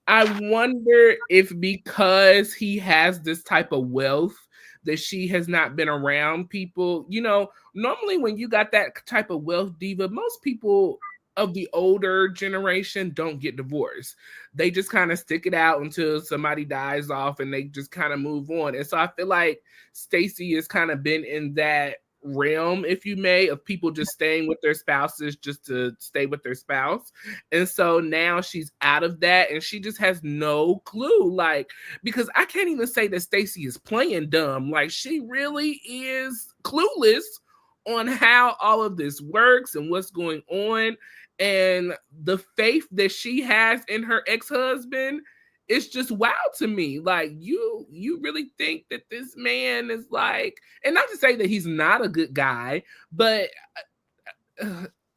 Speaker 1: I wonder if because he has this type of wealth that she has not been around people. You know, normally when you got that type of wealth, diva, most people of the older generation don't get divorced. They just kind of stick it out until somebody dies off and they just kind of move on. And so I feel like Stacey has kind of been in that realm, if you may, of people just staying with their spouses just to stay with their spouse. And so now she's out of that and she just has no clue, like, because I can't even say that Stacey is playing dumb. Like, she really is clueless on how all of this works and what's going on. And the faith that she has in her ex-husband, it's just wild to me. Like, you really think that this man is like, and not to say that he's not a good guy, but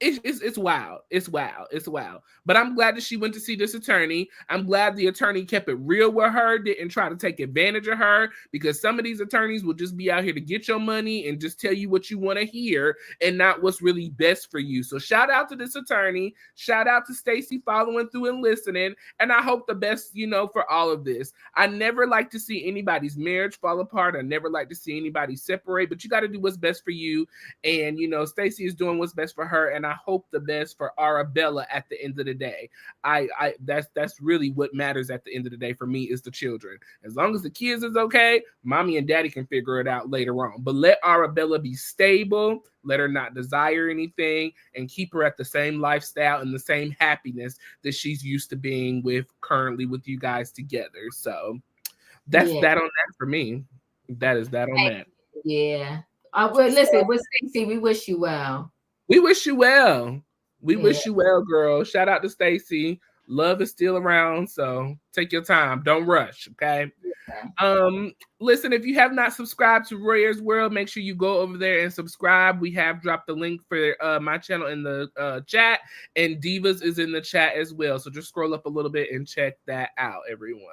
Speaker 1: it's wild. It's wild. But I'm glad that she went to see this attorney. I'm glad the attorney kept it real with her, didn't try to take advantage of her, because some of these attorneys will just be out here to get your money and just tell you what you want to hear and not what's really best for you. So shout out to this attorney. Shout out to Stacey following through and listening. And I hope the best, you know, for all of this. I never like to see anybody's marriage fall apart. I never like to see anybody separate, but you got to do what's best for you. And, you know, Stacey is doing what's best for her. And I hope the best for Arabella at the end of the day. That's really what matters at the end of the day for me, is the children. As long as the kids is okay, mommy and daddy can figure it out later on. But let Arabella be stable, let her not desire anything, and keep her at the same lifestyle and the same happiness that she's used to being with currently with you guys together. So that's that on that for me. That is that on that.
Speaker 2: Yeah. Well, listen, with Stacey, we wish you well.
Speaker 1: We wish you well. We wish you well, girl. Shout out to Stacey. Love is still around, so take your time. Don't rush, okay? Listen, if you have not subscribed to Royer's World, make sure you go over there and subscribe. We have dropped the link for my channel in the chat, and Divas is in the chat as well. So just scroll up a little bit and check that out, everyone.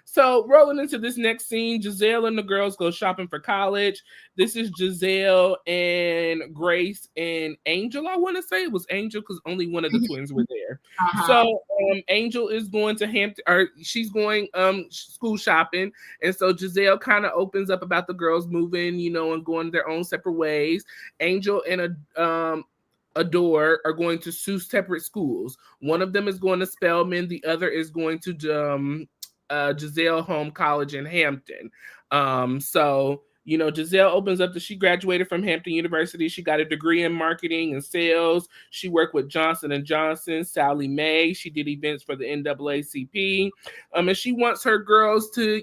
Speaker 1: So rolling into this next scene, Giselle and the girls go shopping for college. This is Giselle and Grace and Angel. I want to say it was Angel because only one of the twins were there. So Angel is going to Hampton, or she's going school shopping, and so Giselle kind of opens up about the girls moving, and going their own separate ways. Angel and Adore are going to two separate schools. One of them is going to Spelman, the other is going to Giselle Home College in Hampton. So Giselle opens up that she graduated from Hampton University. She got a degree in marketing and sales. She worked with Johnson & Johnson, Sally Mae. She did events for the NAACP. And she wants her girls to,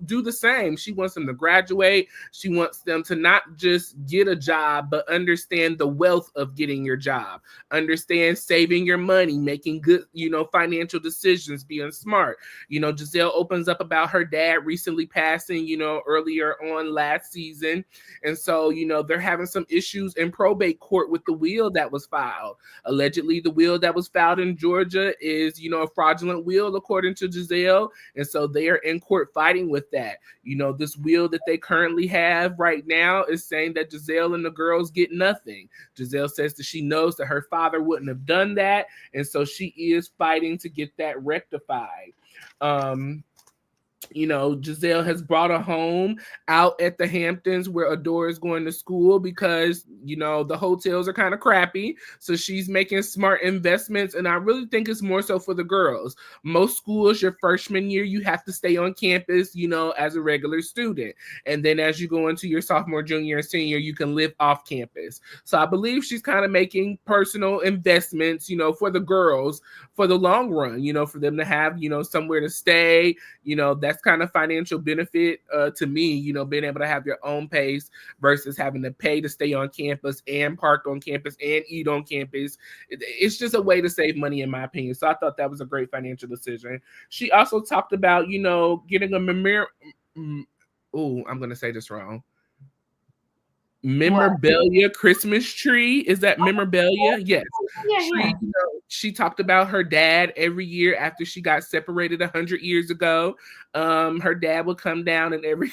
Speaker 1: do the same. She wants them to graduate. She wants them to not just get a job, but understand the wealth of getting your job. Understand saving your money, making good, financial decisions, being smart. Giselle opens up about her dad recently passing, earlier on last season. And so, they're having some issues in probate court with the will that was filed. Allegedly, the will that was filed in Georgia is, a fraudulent will, according to Giselle. And so they are in court fighting with that. This will that they currently have right now is saying that Giselle and the girls get nothing. Giselle says that she knows that her father wouldn't have done that. And so she is fighting to get that rectified. Giselle has brought a home out at the Hamptons where Adore is going to school because, the hotels are kind of crappy. So she's making smart investments. And I really think it's more so for the girls. Most schools, your freshman year, you have to stay on campus, as a regular student. And then as you go into your sophomore, junior, and senior, you can live off campus. So I believe she's kind of making personal investments, for the girls for the long run, for them to have, somewhere to stay. That's kind of financial benefit to me, being able to have your own pace versus having to pay to stay on campus and park on campus and eat on campus. It's just a way to save money, in my opinion. So I thought that was a great financial decision. She also talked about, getting a I'm going to say this wrong. Memorabilia Christmas tree. Is that memorabilia? Yes. Yeah. She talked about her dad every year after she got separated 100 years ago. Her dad would come down, and every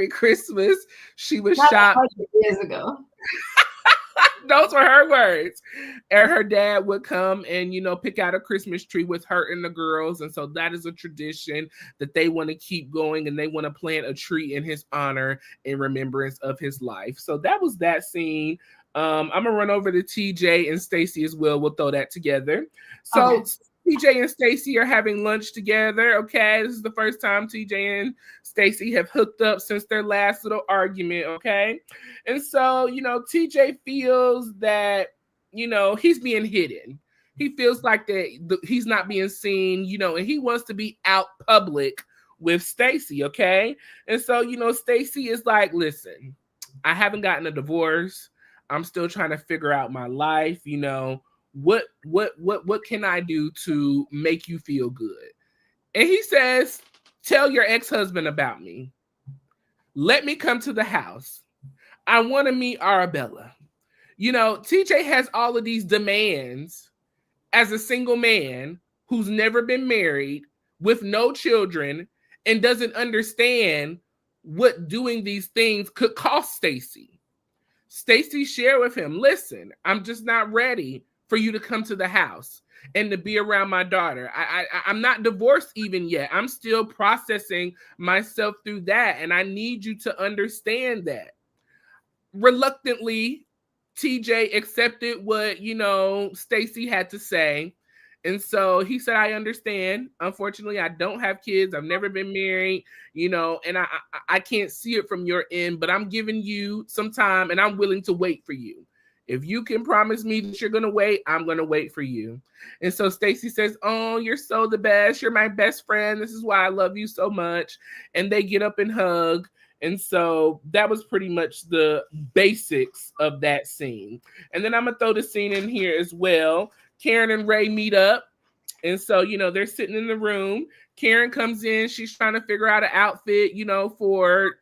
Speaker 1: Christmas she was shocked.
Speaker 2: 100 years ago.
Speaker 1: Those were her words. And her dad would come and, pick out a Christmas tree with her and the girls. And so that is a tradition that they want to keep going, and they want to plant a tree in his honor in remembrance of his life. So that was that scene. I'm going to run over to TJ and Stacey as well. We'll throw that together. So okay. TJ and Stacey are having lunch together. Okay, this is the first time TJ and Stacey have hooked up since their last little argument. Okay, and so TJ feels that he's being hidden. He feels like that he's not being seen. And he wants to be out public with Stacey. Okay, and so Stacey is like, listen, I haven't gotten a divorce. I'm still trying to figure out my life. What can I do to make you feel good? And he says, tell your ex-husband about me. Let me come to the house. I want to meet Arabella. TJ has all of these demands as a single man who's never been married, with no children, and doesn't understand what doing these things could cost Stacey. Stacey shared with him, listen, I'm just not ready for you to come to the house and to be around my daughter. I'm not divorced even yet. I'm still processing myself through that, and I need you to understand that. Reluctantly, TJ accepted what, Stacey had to say. And so he said, I understand. Unfortunately, I don't have kids. I've never been married, and I can't see it from your end, but I'm giving you some time, and I'm willing to wait for you. If you can promise me that you're going to wait, I'm going to wait for you. And so Stacey says, oh, you're so the best. You're my best friend. This is why I love you so much. And they get up and hug. And so that was pretty much the basics of that scene. And then I'm going to throw the scene in here as well. Karen and Ray meet up. And so, they're sitting in the room. Karen comes in. She's trying to figure out an outfit, for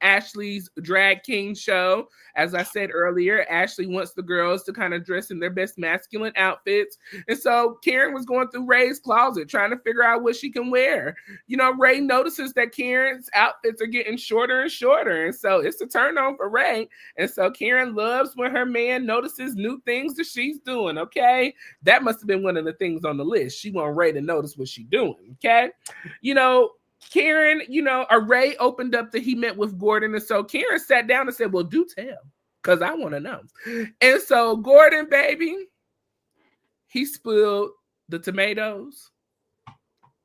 Speaker 1: Ashley's drag king show. As I said earlier, Ashley wants the girls to kind of dress in their best masculine outfits. And so Karen was going through Ray's closet trying to figure out what she can wear. Ray notices that Karen's outfits are getting shorter and shorter. And so it's a turn on for Ray. And so Karen loves when her man notices new things that she's doing, okay? That must have been one of the things on the list. She want Ray to notice what she's doing, okay? Karen, Ray opened up that he met with Gordon. And so Karen sat down and said, well, do tell, because I want to know. And so Gordon, baby, he spilled the tomatoes,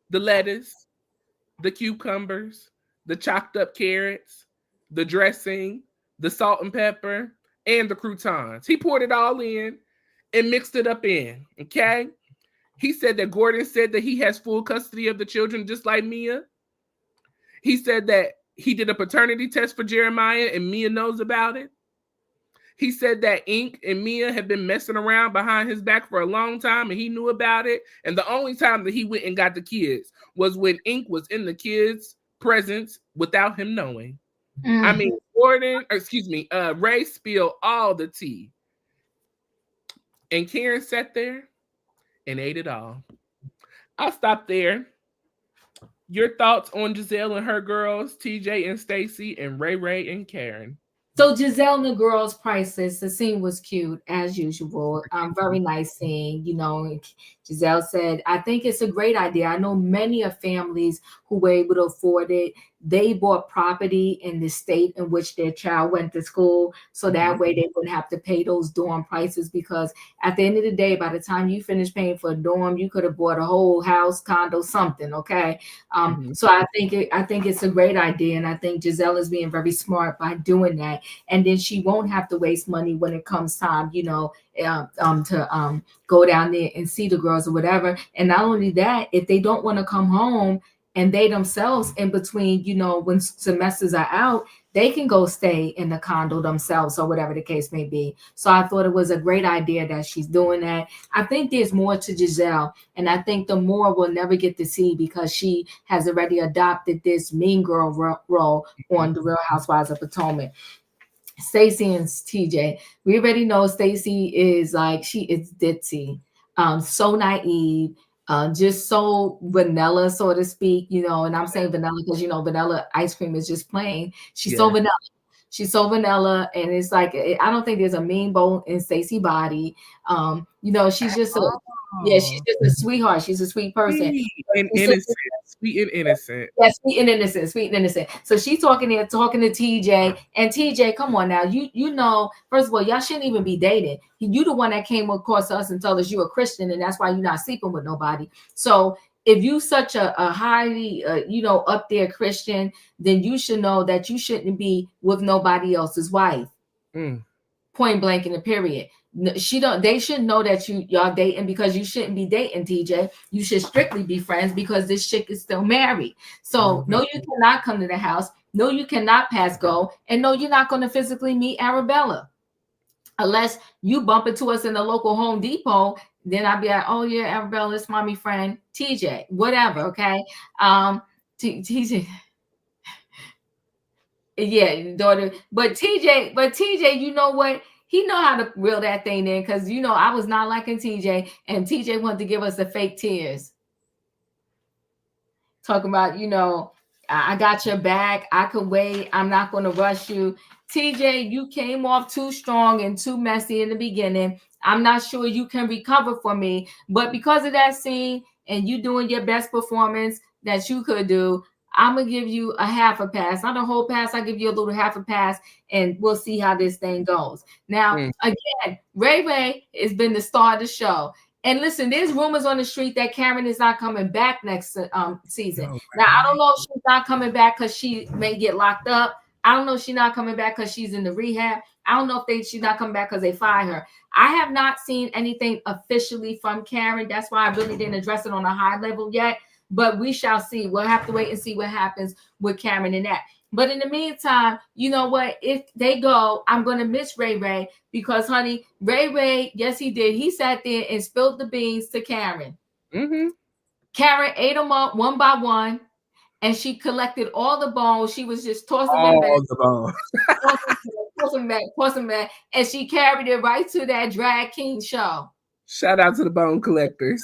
Speaker 1: the lettuce, the cucumbers, the chopped up carrots, the dressing, the salt and pepper, and the croutons. He poured it all in and mixed it up in, okay? He said that Gordon said that he has full custody of the children just like Mia. He said that he did a paternity test for Jeremiah and Mia knows about it. He said that Ink and Mia had been messing around behind his back for a long time and he knew about it. And the only time that he went and got the kids was when Ink was in the kids' presence without him knowing. I mean, Ray spilled all the tea. And Karen sat there and ate it all. I'll stop there. Your thoughts on Giselle and her girls, TJ and Stacey, and Ray and Karen.
Speaker 2: So Giselle and the girls priceless. The scene was cute as usual. Very nice scene. Giselle said, I think it's a great idea. I know many of families who were able to afford it. They bought property in the state in which their child went to school. So that way they wouldn't have to pay those dorm prices, because at the end of the day, by the time you finish paying for a dorm, you could have bought a whole house, condo, something. Okay. So I think it's a great idea. And I think Giselle is being very smart by doing that. And then she won't have to waste money when it comes time, to go down there and see the girls or whatever. And not only that, if they don't want to come home and they themselves in between, when semesters are out, they can go stay in the condo themselves or whatever the case may be. So I thought it was a great idea that she's doing that. I think there's more to Giselle, and I think the more we'll never get to see, because she has already adopted this mean girl role on The Real Housewives of Potomac. Stacey and TJ, we already know Stacey is she is ditzy, so naive, just so vanilla, so to speak, and I'm saying vanilla because vanilla ice cream is just plain. She's so vanilla. She's so vanilla, and it's like I don't think there's a mean bone in Stacey's body. She's just she's just a sweetheart. She's a sweet person.
Speaker 1: Sweet and innocent.
Speaker 2: Yeah, sweet and innocent. So she's talking to TJ, and TJ, come on now, first of all, y'all shouldn't even be dating. You the one that came across us and told us you a Christian, and that's why you're not sleeping with nobody. So if you such a highly up there Christian, then you should know that you shouldn't be with nobody else's wife. Point blank in the period. They shouldn't know that y'all dating, because you shouldn't be dating, TJ. You should strictly be friends, because this chick is still married. So no, you cannot come to the house. No, you cannot pass go. And no, you're not going to physically meet Arabella. Unless you bump into us in the local Home Depot, then I'll be like, oh yeah, Arabella, it's mommy friend, TJ, whatever, okay? TJ. Yeah, daughter. But TJ, you know what? He know how to reel that thing in, because I was not liking TJ, and TJ wanted to give us the fake tears. Talking about, I got your back. I could wait. I'm not going to rush you. TJ, you came off too strong and too messy in the beginning. I'm not sure you can recover for me. But because of that scene and you doing your best performance that you could do, I'm going to give you a half a pass. Not a whole pass. I'll give you a little half a pass, and we'll see how this thing goes. Now, again, Ray has been the star of the show. And listen, there's rumors on the street that Karen is not coming back next season. Now, I don't know if she's not coming back because she may get locked up. I don't know if she's not coming back because she's in the rehab. I don't know if she's not coming back because they fired her. I have not seen anything officially from Karen. That's why I really didn't address it on a high level yet. But we shall see. We'll have to wait and see what happens with Karen and that. But in the meantime, you know what? If they go, I'm going to miss Ray, because, honey, Ray, yes, he did. He sat there and spilled the beans to Karen. Karen ate them up one by one, and she collected all the bones. She was just tossing them back,
Speaker 1: All the bones.
Speaker 2: tossing back, and she carried it right to that drag king show.
Speaker 1: Shout out to the bone collectors.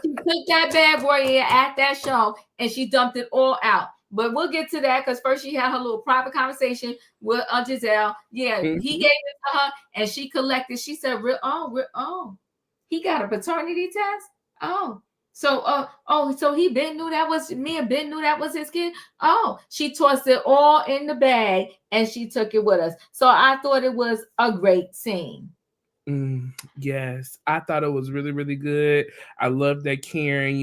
Speaker 2: She took that bad boy in at that show and she dumped it all out. But we'll get to that because first she had her little private conversation with Giselle. Yeah, he gave it to her and she collected. She said, "Oh, he got a paternity test. Oh, so he Ben knew that was me and Ben knew that was his kid. Oh, she tossed it all in the bag and she took it with us. So I thought it was a great scene."
Speaker 1: Yes, I thought it was really, really good. I love that Karen,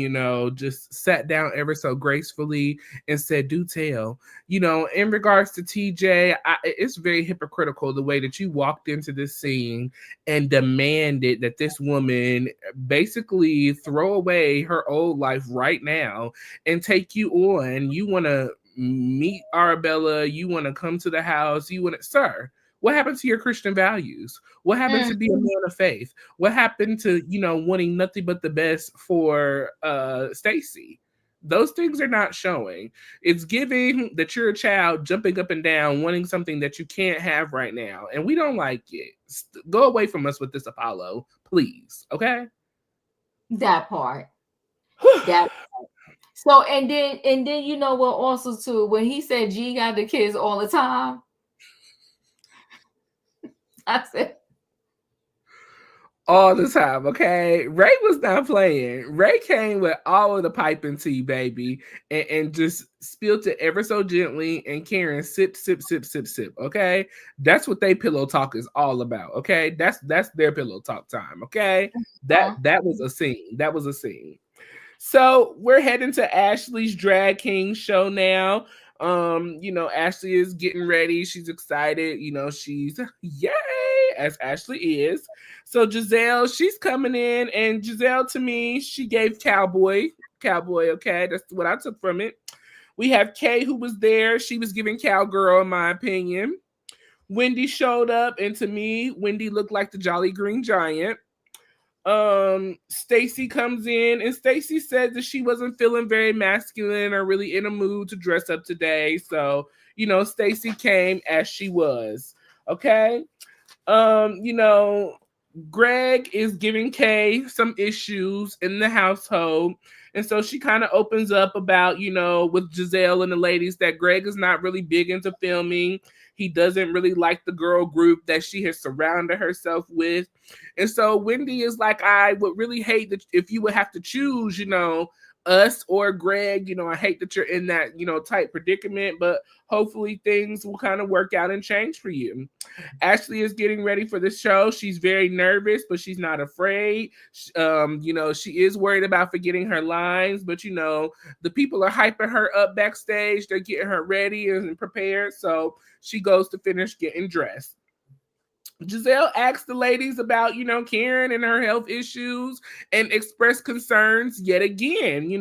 Speaker 1: just sat down ever so gracefully and said, "Do tell." In regards to TJ, it's very hypocritical the way that you walked into this scene and demanded that this woman basically throw away her old life right now and take you on. You want to meet Arabella, you want to come to the house, sir. What happened to your Christian values? What happened to be a man of faith? What happened to, wanting nothing but the best for Stacey? Those things are not showing. It's giving that you're a child jumping up and down, wanting something that you can't have right now. And we don't like it. Go away from us with this, Apollo, please. Okay?
Speaker 2: That part. That part. So, and then you know what also too, when he said G got the kids all the time, I said,
Speaker 1: all the time, okay? Ray was not playing. Ray came with all of the piping tea, baby, and just spilled it ever so gently. And Karen sip, sip, sip, sip, sip. Okay, that's what they pillow talk is all about. Okay, that's their pillow talk time. Okay, that was a scene. That was a scene. So we're heading to Ashley's Drag King show now. Ashley is getting ready. She's excited. She's yay, as Ashley is. So Giselle, she's coming in, and Giselle, to me, she gave cowboy. Okay, that's what I took from it. We have Kay, who was there. She was giving cowgirl, in my opinion. Wendy showed up, and to me, Wendy looked like the Jolly Green Giant. Stacey comes in, and Stacey said that she wasn't feeling very masculine or really in a mood to dress up today. So, Stacey came as she was. Okay. Greg is giving Kay some issues in the household. And so she kind of opens up about, with Giselle and the ladies, that Greg is not really big into filming. He doesn't really like the girl group that she has surrounded herself with. And so Wendy is like, I would really hate that if you would have to choose, us or Greg. I hate that you're in that, tight predicament, but hopefully things will kind of work out and change for you. Ashley is getting ready for the show. She's very nervous, but she's not afraid. She is worried about forgetting her lines, but the people are hyping her up backstage. They're getting her ready and prepared. So she goes to finish getting dressed. Giselle asked the ladies about, Karen and her health issues and expressed concerns yet again,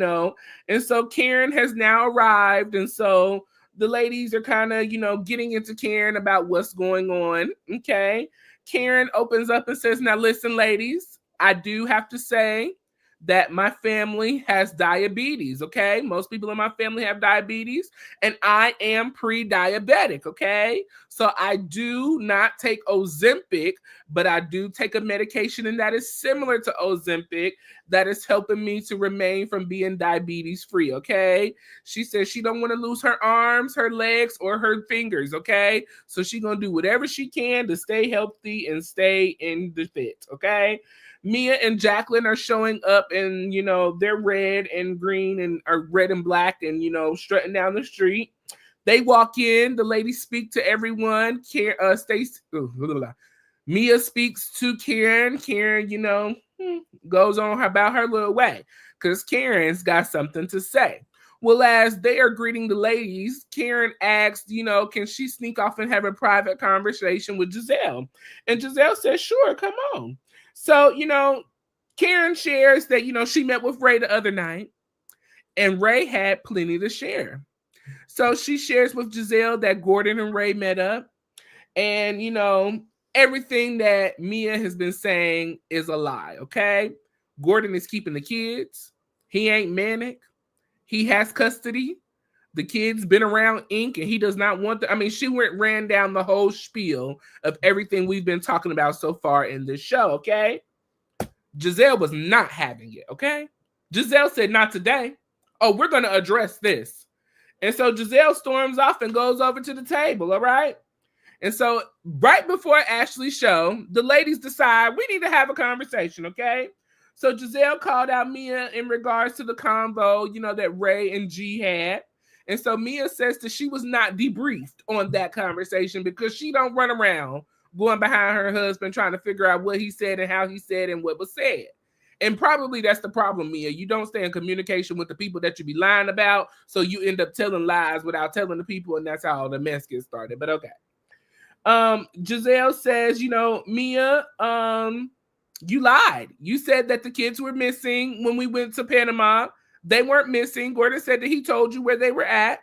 Speaker 1: And so Karen has now arrived. And so the ladies are kind of, getting into Karen about what's going on. Okay. Karen opens up and says, now listen, ladies, I do have to say that my family has diabetes, okay? Most people in my family have diabetes, and I am pre-diabetic, okay? So I do not take Ozempic, but I do take a medication, and that is similar to Ozempic that is helping me to remain from being diabetes-free, okay? She says she don't want to lose her arms, her legs, or her fingers, okay? So she's going to do whatever she can to stay healthy and stay in the fit, okay? Mia and Jacqueline are showing up, and they're red and green and are red and black, and strutting down the street. They walk in. The ladies speak to everyone. Stacey, Mia speaks to Karen. Karen, goes on about her little way because Karen's got something to say. Well, as they are greeting the ladies, Karen asks, can she sneak off and have a private conversation with Giselle? And Giselle says, sure, come on. So, Karen shares that, she met with Ray the other night, and Ray had plenty to share. So she shares with Giselle that Gordon and Ray met up, and, everything that Mia has been saying is a lie, okay? Gordon is keeping the kids. He ain't manic. He has custody. The kid's been around ink and he does not want the. I mean, she ran down the whole spiel of everything we've been talking about so far in this show, okay? Giselle was not having it, okay? Giselle said, not today. Oh, we're going to address this. And so Giselle storms off and goes over to the table, all right? And so right before Ashley's show, the ladies decide we need to have a conversation, okay? So Giselle called out Mia in regards to the convo, that Ray and G had. And so Mia says that she was not debriefed on that conversation because she don't run around going behind her husband trying to figure out what he said and how he said and what was said. And probably that's the problem, Mia. You don't stay in communication with the people that you be lying about, so you end up telling lies without telling the people, and that's how the mess gets started. But okay. Giselle says, Mia, you lied. You said that the kids were missing when we went to Panama. They weren't missing. Gordon said that he told you where they were at.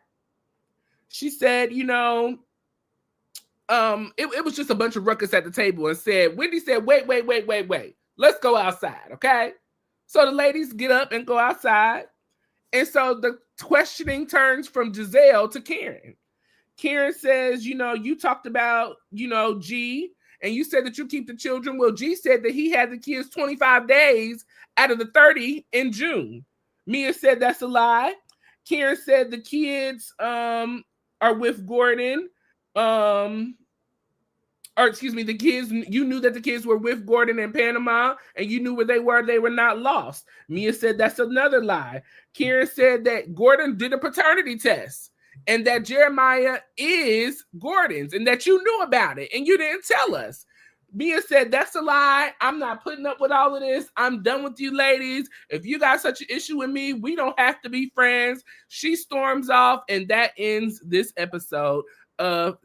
Speaker 1: She said, it was just a bunch of ruckus at the table and said, Wendy said, wait. Let's go outside, okay? So the ladies get up and go outside. And so the questioning turns from Giselle to Karen. Karen says, you talked about, G, and you said that you keep the children. Well, G said that he had the kids 25 days out of the 30 in June. Mia said that's a lie. Karen said the kids are with Gordon. The kids, you knew that the kids were with Gordon in Panama and you knew where they were. They were not lost. Mia said that's another lie. Karen said that Gordon did a paternity test and that Jeremiah is Gordon's and that you knew about it and you didn't tell us. Mia said, that's a lie. I'm not putting up with all of this. I'm done with you ladies. If you got such an issue with me, we don't have to be friends. She storms off, and that ends this episode of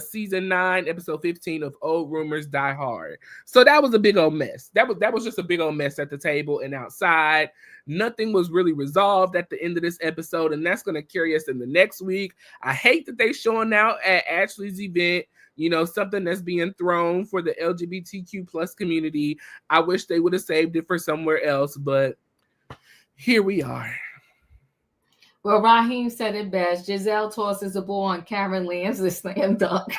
Speaker 1: season 9, episode 15 of Old Rumors Die Hard. So that was a big old mess. That was just a big old mess at the table and outside. Nothing was really resolved at the end of this episode, and that's going to carry us in the next week. I hate that they showing out at Ashley's event. Something that's being thrown for the LGBTQ plus community. I wish they would have saved it for somewhere else, but here we are.
Speaker 2: Well, Raheem said it best. Giselle tosses a ball and Karen lands the slam dunk.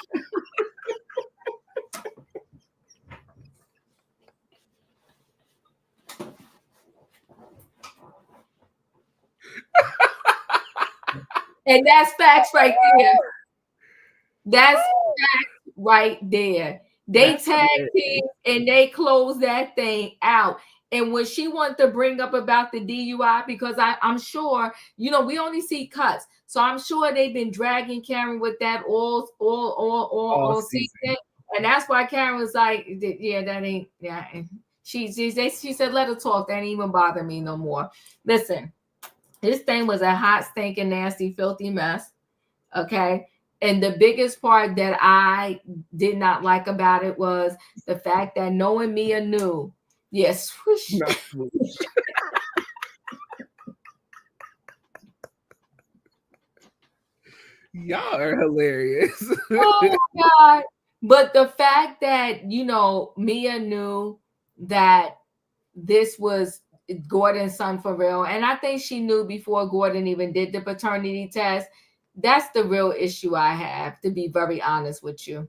Speaker 2: And that's facts right there. That's facts right there. They tag team and they close that thing out. And when she wanted to bring up about the DUI, because I'm sure, we only see cuts. So I'm sure they've been dragging Karen with that all season. And that's why Karen was like, yeah, that ain't, yeah. She said, let her talk. That ain't even bother me no more. Listen, this thing was a hot, stinking, nasty, filthy mess. Okay. And the biggest part that I did not like about it was the fact that knowing Mia knew. Yes.
Speaker 1: Y'all are hilarious.
Speaker 2: Oh my God. But the fact that, Mia knew that this was Gordon's son for real. And I think she knew before Gordon even did the paternity test. That's the real issue I have, to be very honest with you.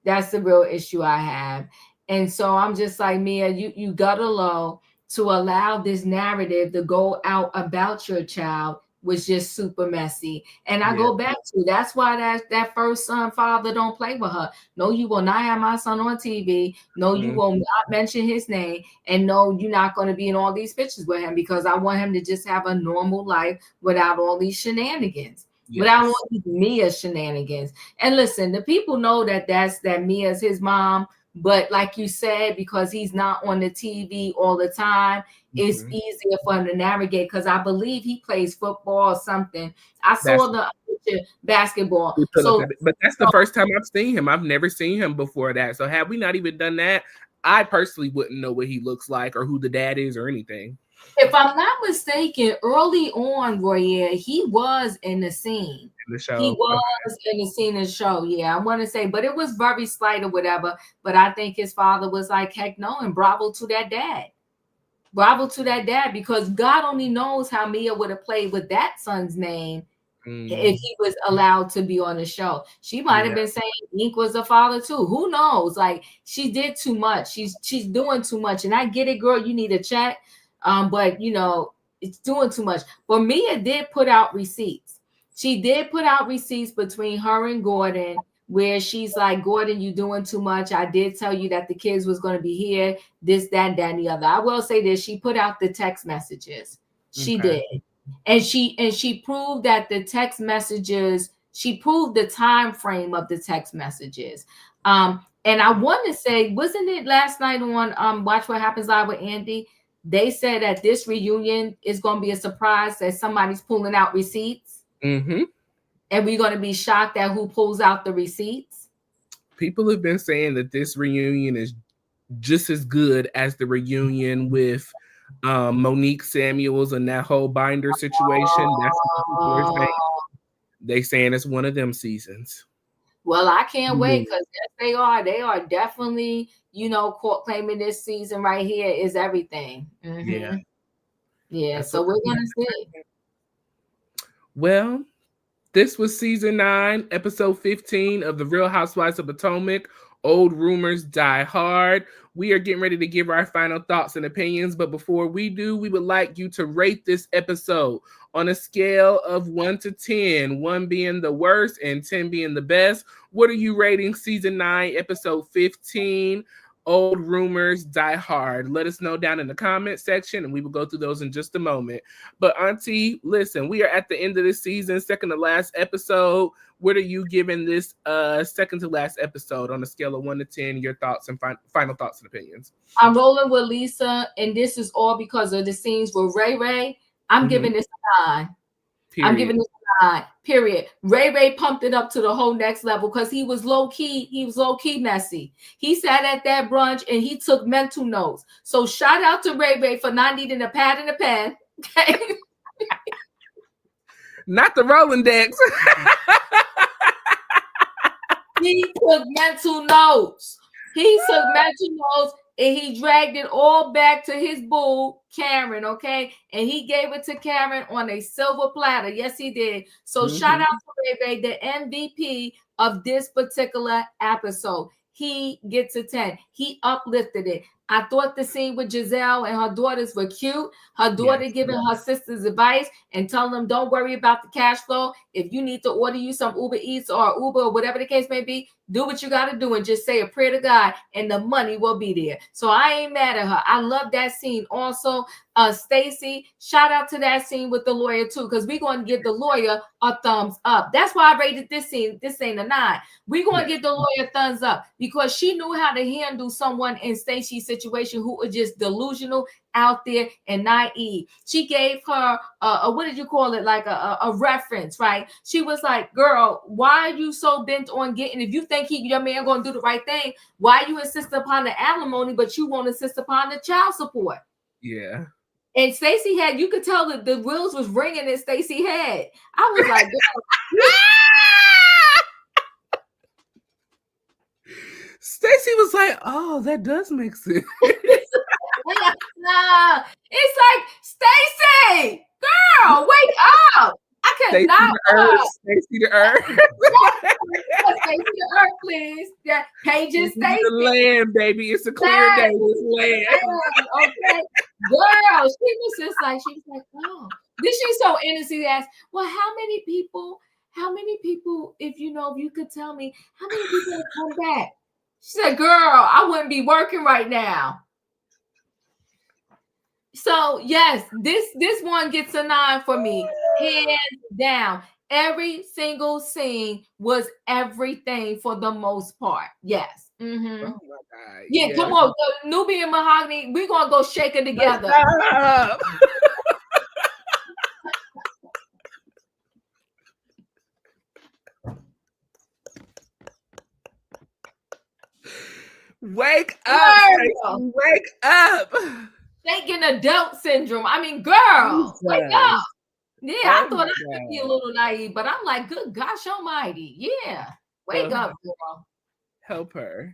Speaker 2: That's the real issue I have. And so I'm just like, Mia, you got low to allow this narrative to go out about your child was just super messy. And I go back to, that's why that first son father don't play with her. No, you will not have my son on TV. No, you will not mention his name. And no, you're not going to be in all these pictures with him because I want him to just have a normal life without all these shenanigans. Without all these Mia shenanigans. And listen, the people know that Mia's his mom. But like you said, because he's not on the TV all the time, it's easier for him to navigate because I believe he plays football or something. I saw the basketball.
Speaker 1: But that's the first time I've seen him. I've never seen him before that. So had we not even done that, I personally wouldn't know what he looks like or who the dad is or anything.
Speaker 2: If I'm not mistaken, early on, Royer, he was in the scene.
Speaker 1: In the show.
Speaker 2: He was in the scene of the show. Yeah, I want to say, but it was very slight or whatever. But I think his father was like, heck no, and bravo to that dad. Bravo to that dad, because God only knows how Mia would have played with that son's name if he was allowed to be on the show. She might have been saying Ink was the father too. Who knows? Like, she did too much. She's doing too much. And I get it, girl. You need a check. But you know, it's doing too much. But Mia did put out receipts. She did put out receipts between her and Gordon, where she's like, Gordon, you doing too much. I did tell you that the kids was going to be here, this, that, and the other. I will say this. She put out the text messages. She did. And she proved that the text messages, she proved the time frame of the text messages. And I want to say, wasn't it last night on Watch What Happens Live with Andy? They said that this reunion is going to be a surprise, that somebody's pulling out receipts.
Speaker 1: Mm-hmm.
Speaker 2: And we're going to be shocked at who pulls out the receipts. People
Speaker 1: have been saying that this reunion is just as good as the reunion with Monique Samuels and that whole binder situation. That's what people are saying. They saying it's one of them seasons.
Speaker 2: Well, I can't wait, because yes, they are. They are definitely, you know, court claiming this season right here is everything. Mm-hmm. Yeah. That's so we're gonna see.
Speaker 1: Well, this was season 9, episode 15 of The Real Housewives of Potomac. Old rumors die hard. We are getting ready to give our final thoughts and opinions, but before we do, we would like you to rate this episode on a scale of 1 to 10, 1 being the worst and 10 being the best. What are you rating season 9, episode 15? Old rumors die hard. Let us know down in the comment section, and we will go through those in just a moment. But Auntie, listen, we are at the end of this season, second to last episode. What are you giving this second to last episode on a scale of 1 to 10? Your thoughts and final thoughts and opinions.
Speaker 2: I'm rolling with Lisa, and this is all because of the scenes with Ray Ray. I'm giving this a 9. Period. I'm giving this a 9. Period. Ray pumped it up to the whole next level, because he was low key. He was low key messy. He sat at that brunch and he took mental notes. So shout out to Ray for not needing a pad and a pen. Okay.
Speaker 1: Not the Rolodex.
Speaker 2: He took mental notes. And he dragged it all back to his boo, Karen, okay? And he gave it to Karen on a silver platter. Yes, he did. So shout out to Ray, the MVP of this particular episode. He gets a 10. He uplifted it. I thought the scene with Giselle and her daughters were cute. Her daughter giving her sisters advice and telling them, don't worry about the cash flow. If you need to order you some Uber Eats or Uber or whatever the case may be, do what you got to do and just say a prayer to God and the money will be there. So I ain't mad at her. I love that scene. Also, Stacey, shout out to that scene with the lawyer too, because we're going to give the lawyer a thumbs up. That's why I rated this scene. This ain't a 9. We're going to give the lawyer thumbs up, because she knew how to handle someone in Stacey's situation who was just delusional, out there, and naive. She gave her what did you call it, like a reference, right? She was like, girl, why are you so bent on getting, if you think your man gonna do the right thing, why you insist upon the alimony but you won't insist upon the child support?
Speaker 1: Yeah.
Speaker 2: And Stacey had, you could tell that the wheels was ringing in Stacey head. I was like,
Speaker 1: Stacey was like, oh, that does make sense.
Speaker 2: It's like, Stacey, girl, wake up. I cannot.
Speaker 1: Stacey the Earth.
Speaker 2: Stacey the Earth, please. Yeah, Pages Stacey.
Speaker 1: The land, baby. It's a clear day. It's land.
Speaker 2: Okay. Girl, she was just like, oh. Then she's so innocent, asked, well, how many people, if you could tell me, how many people have come back? She said, girl, I wouldn't be working right now. So yes, this one gets a 9 for me, hands down. Every single scene was everything for the most part. Yes. Mm-hmm. Oh my God. Yeah, yes. Come on, Nubian Mahogany. We're gonna go shake it together.
Speaker 1: Wake up! Wake up!
Speaker 2: thinking adult syndrome. I mean, girl, wake up. Yeah, I thought I could be a little naive, but I'm like, good gosh almighty. Yeah. Wake up, girl.
Speaker 1: Help her,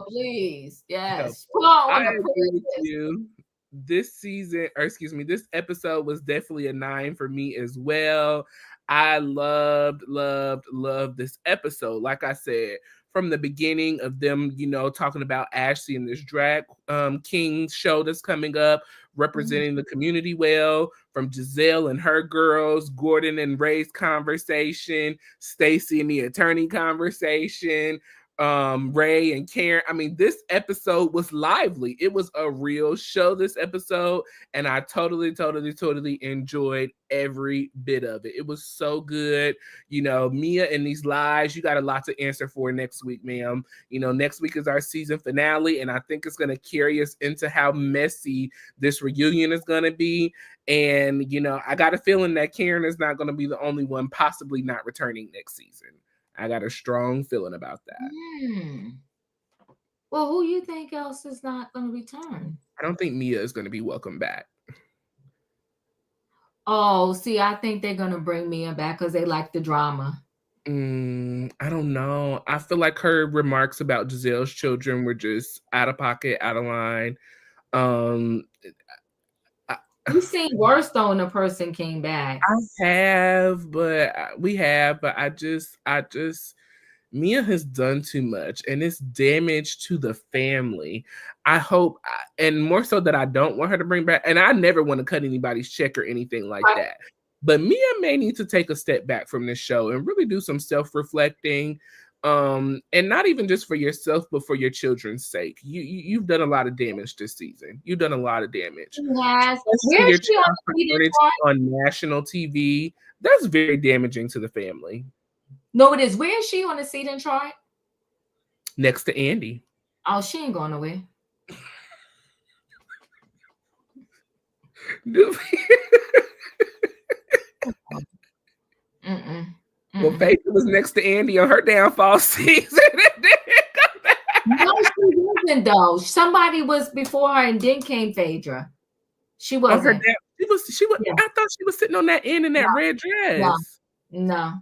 Speaker 2: please. Yes.
Speaker 1: I agree with you. This season, or excuse me, this episode was definitely a 9 for me as well. I loved this episode. Like I said, from the beginning of them, talking about Ashley and this drag king show that's coming up, representing the community well, from Giselle and her girls, Gordon and Ray's conversation, Stacey and the attorney conversation, Ray and Karen. I mean, this episode was lively. It was a real show, this episode, and I totally enjoyed every bit of it. It was so good. Mia and these lies, you got a lot to answer for next week, ma'am. Next week is our season finale, and I think it's going to carry us into how messy this reunion is going to be. And, I got a feeling that Karen is not going to be the only one possibly not returning next season. I got a strong feeling about that.
Speaker 2: Well, who you think else is not going to return?
Speaker 1: I don't think Mia is going to be welcome back.
Speaker 2: Oh, see, I think they're going to bring Mia back because they like the drama.
Speaker 1: I don't know. I feel like her remarks about Giselle's children were just out of pocket, out of line.
Speaker 2: We've seen worse though when a person came back.
Speaker 1: I have, but I just Mia has done too much, and it's damage to the family. I hope, and more so that I don't want her to bring back, and I never want to cut anybody's check or anything like that. But Mia may need to take a step back from this show and really do some self-reflecting. And not even just for yourself, but for your children's sake. You've done a lot of damage this season. You've done a lot of damage.
Speaker 2: Yes. Where is she
Speaker 1: on national TV? That's very damaging to the family.
Speaker 2: No, it is. Where is she on the seat in Troy?
Speaker 1: Next to Andy.
Speaker 2: Oh, she ain't going away.
Speaker 1: Well, Faith was next to Andy on her downfall season.
Speaker 2: No, she wasn't though. Somebody was before her, and then came Phaedra. She wasn't.
Speaker 1: She was. Yeah. I thought she was sitting on that end in that red dress.
Speaker 2: No.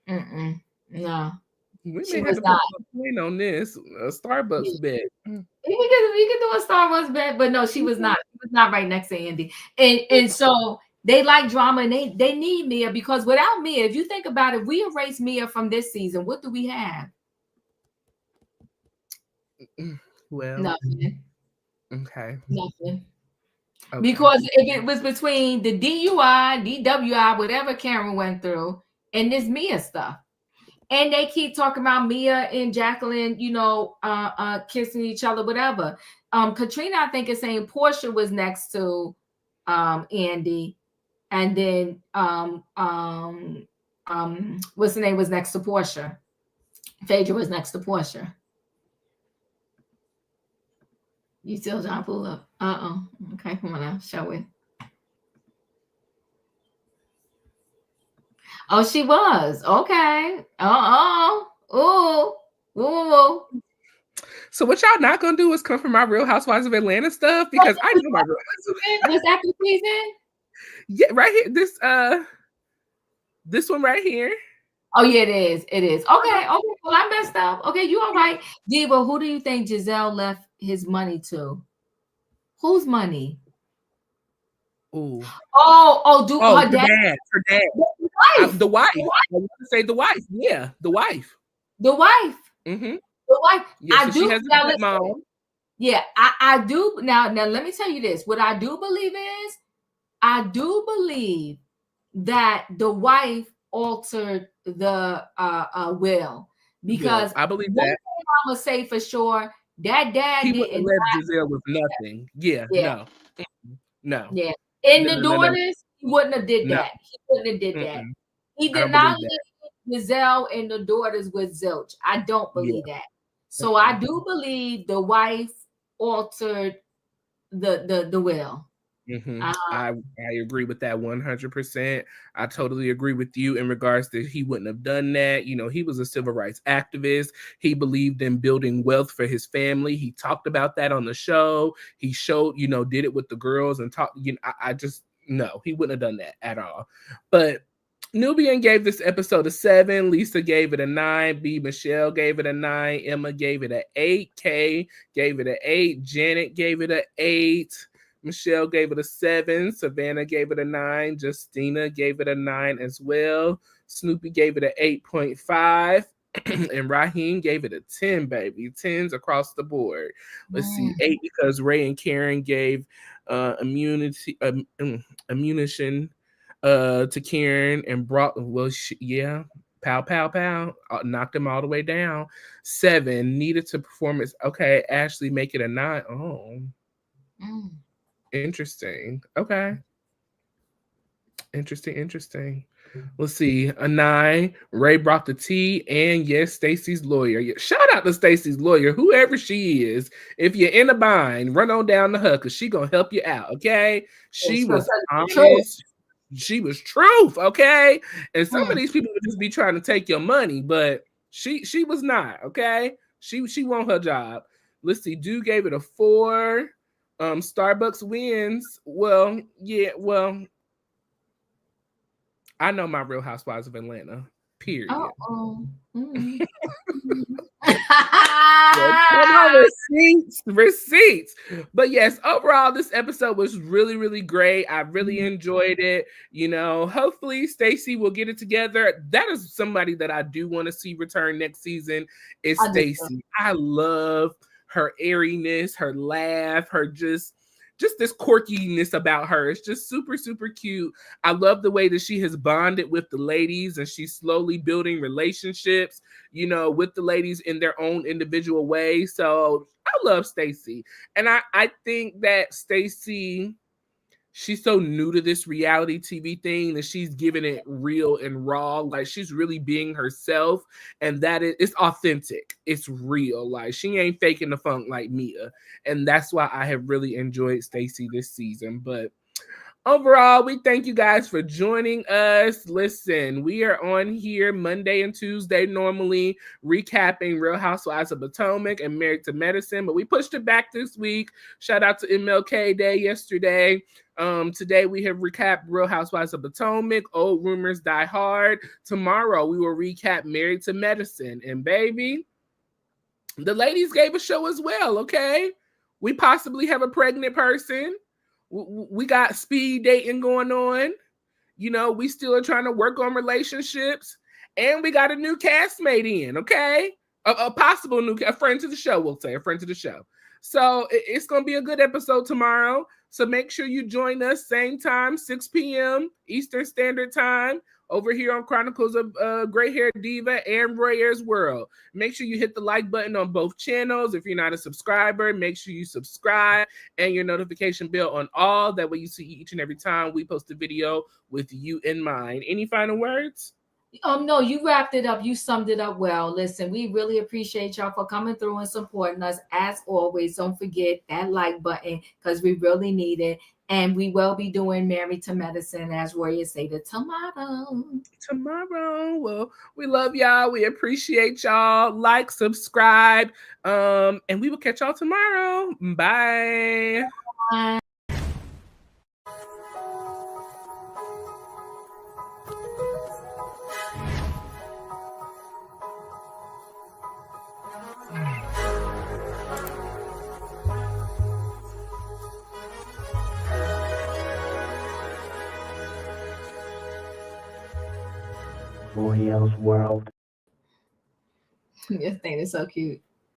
Speaker 2: No.
Speaker 1: We may have to put a point on this. A Starbucks bet.
Speaker 2: We could do a Starbucks bet, but no, she was not. She was not right next to Andy, and so. They like drama, and they need Mia, because without Mia, if you think about it, we erase Mia from this season. What do we have?
Speaker 1: Well,
Speaker 2: nothing.
Speaker 1: Okay.
Speaker 2: Nothing. Okay. Because if it was between the DUI, DWI, whatever Karen went through, and this Mia stuff, and they keep talking about Mia and Jacqueline, kissing each other, whatever. Katrina, I think, is saying Portia was next to Andy. And then what's the name was next to Portia? Phaedra was next to Portia. You still trying to pull up? Okay, come on now, show it. Oh, she was. Okay.
Speaker 1: So what y'all not gonna do is come from my Real Housewives of Atlanta stuff? Because I know my Real Housewives.
Speaker 2: Was that the season?
Speaker 1: Yeah, right here. This one right here.
Speaker 2: Oh yeah, it is. Okay. Well, I messed up. Okay, you all right? Diva, who do you think Giselle left his money to? Whose money?
Speaker 1: Ooh.
Speaker 2: Her dad.
Speaker 1: Her dad. The wife. I want to say the wife. Yeah, the wife.
Speaker 2: The wife.
Speaker 1: Mm-hmm.
Speaker 2: The wife.
Speaker 1: Yeah, I do. Now, mom.
Speaker 2: Yeah, I do. Now, let me tell you this. What I do believe is, I do believe that the wife altered the will, because
Speaker 1: I believe that.
Speaker 2: I'm gonna say for sure that dad
Speaker 1: didn't let Giselle with nothing. Yeah. No.
Speaker 2: Yeah. In the daughters, he wouldn't have did that. He wouldn't have did that. He did not leave Giselle and the daughters with zilch. I don't believe that. So I do believe the wife altered the will.
Speaker 1: I agree with that 100%. I totally agree with you in regards to he wouldn't have done that. You know, he was a civil rights activist. He believed in building wealth for his family. He talked about that on the show. He showed, you know, did it with the girls and talked. You know, I just no, he wouldn't have done that at all. But Nubian gave this episode a 7. Lisa gave it a 9. B. Michelle gave it a 9. Emma gave it an 8. Kay gave it an 8. Janet gave it an 8. Michelle gave it a 7. Savannah gave it a 9. Justina gave it a 9 as well. Snoopy gave it an 8.5. And Raheem gave it a 10, baby. 10s across the board. Let's see. 8 because Ray and Karen gave ammunition to Karen and brought, well, pow, pow, pow, knocked him all the way down. 7 needed to performance. Okay, Ashley, make it a 9. Oh. Interesting. Okay. Interesting. Let's see. A 9. Ray brought the tea, and yes, Stacey's lawyer. Shout out to Stacey's lawyer, whoever she is. If you're in a bind, run on down to her because she gonna help you out. Okay. She was honest. She was truth. Okay. And some of these people would just be trying to take your money, but she was not. Okay. She won her job. Let's see. Dude gave it a 4. Starbucks wins. Well, yeah, well, I know my Real Housewives of Atlanta. Period. Receipts. But yes, overall, this episode was really, really great. I really enjoyed it. You know, hopefully Stacey will get it together. That is somebody that I do want to see return next season. Is Stacey. I love her airiness, her laugh, her just this quirkiness about her. It's just super, super cute. I love the way that she has bonded with the ladies and she's slowly building relationships, you know, with the ladies in their own individual way. So I love Stacey. And I think that Stacey, she's so new to this reality TV thing that she's giving it real and raw. Like she's really being herself, and that it's authentic. It's real. Like she ain't faking the funk like Mia, and that's why I have really enjoyed Stacey this season. But overall, we thank you guys for joining us. Listen, we are on here Monday and Tuesday normally recapping Real Housewives of Potomac and Married to Medicine, but we pushed it back this week. Shout out to MLK Day yesterday. Today we have recapped Real Housewives of Potomac, Old Rumors Die Hard. Tomorrow we will recap Married to Medicine. And baby, the ladies gave a show as well, okay? We possibly have a pregnant person. We got speed dating going on. You know, we still are trying to work on relationships. And we got a new castmate in, okay? A possible a friend to the show, we'll say, a friend to the show. So it's going to be a good episode tomorrow. So make sure you join us same time, 6 p.m. Eastern Standard Time over here on Chronicles of Gray Hair Diva and Royer's World. Make sure you hit the like button on both channels. If you're not a subscriber, make sure you subscribe and your notification bell on all. That way you see each and every time we post a video with you in mind. Any final words?
Speaker 2: No, you wrapped it up. You summed it up well. Listen, we really appreciate y'all for coming through and supporting us. As always, don't forget that like button because we really need it. And we will be doing Married to Medicine, as Roya stated, tomorrow.
Speaker 1: Well, we love y'all. We appreciate y'all. Like, subscribe, and we will catch y'all tomorrow. Bye. Bye.
Speaker 3: Royal's World.
Speaker 2: This thing is so cute.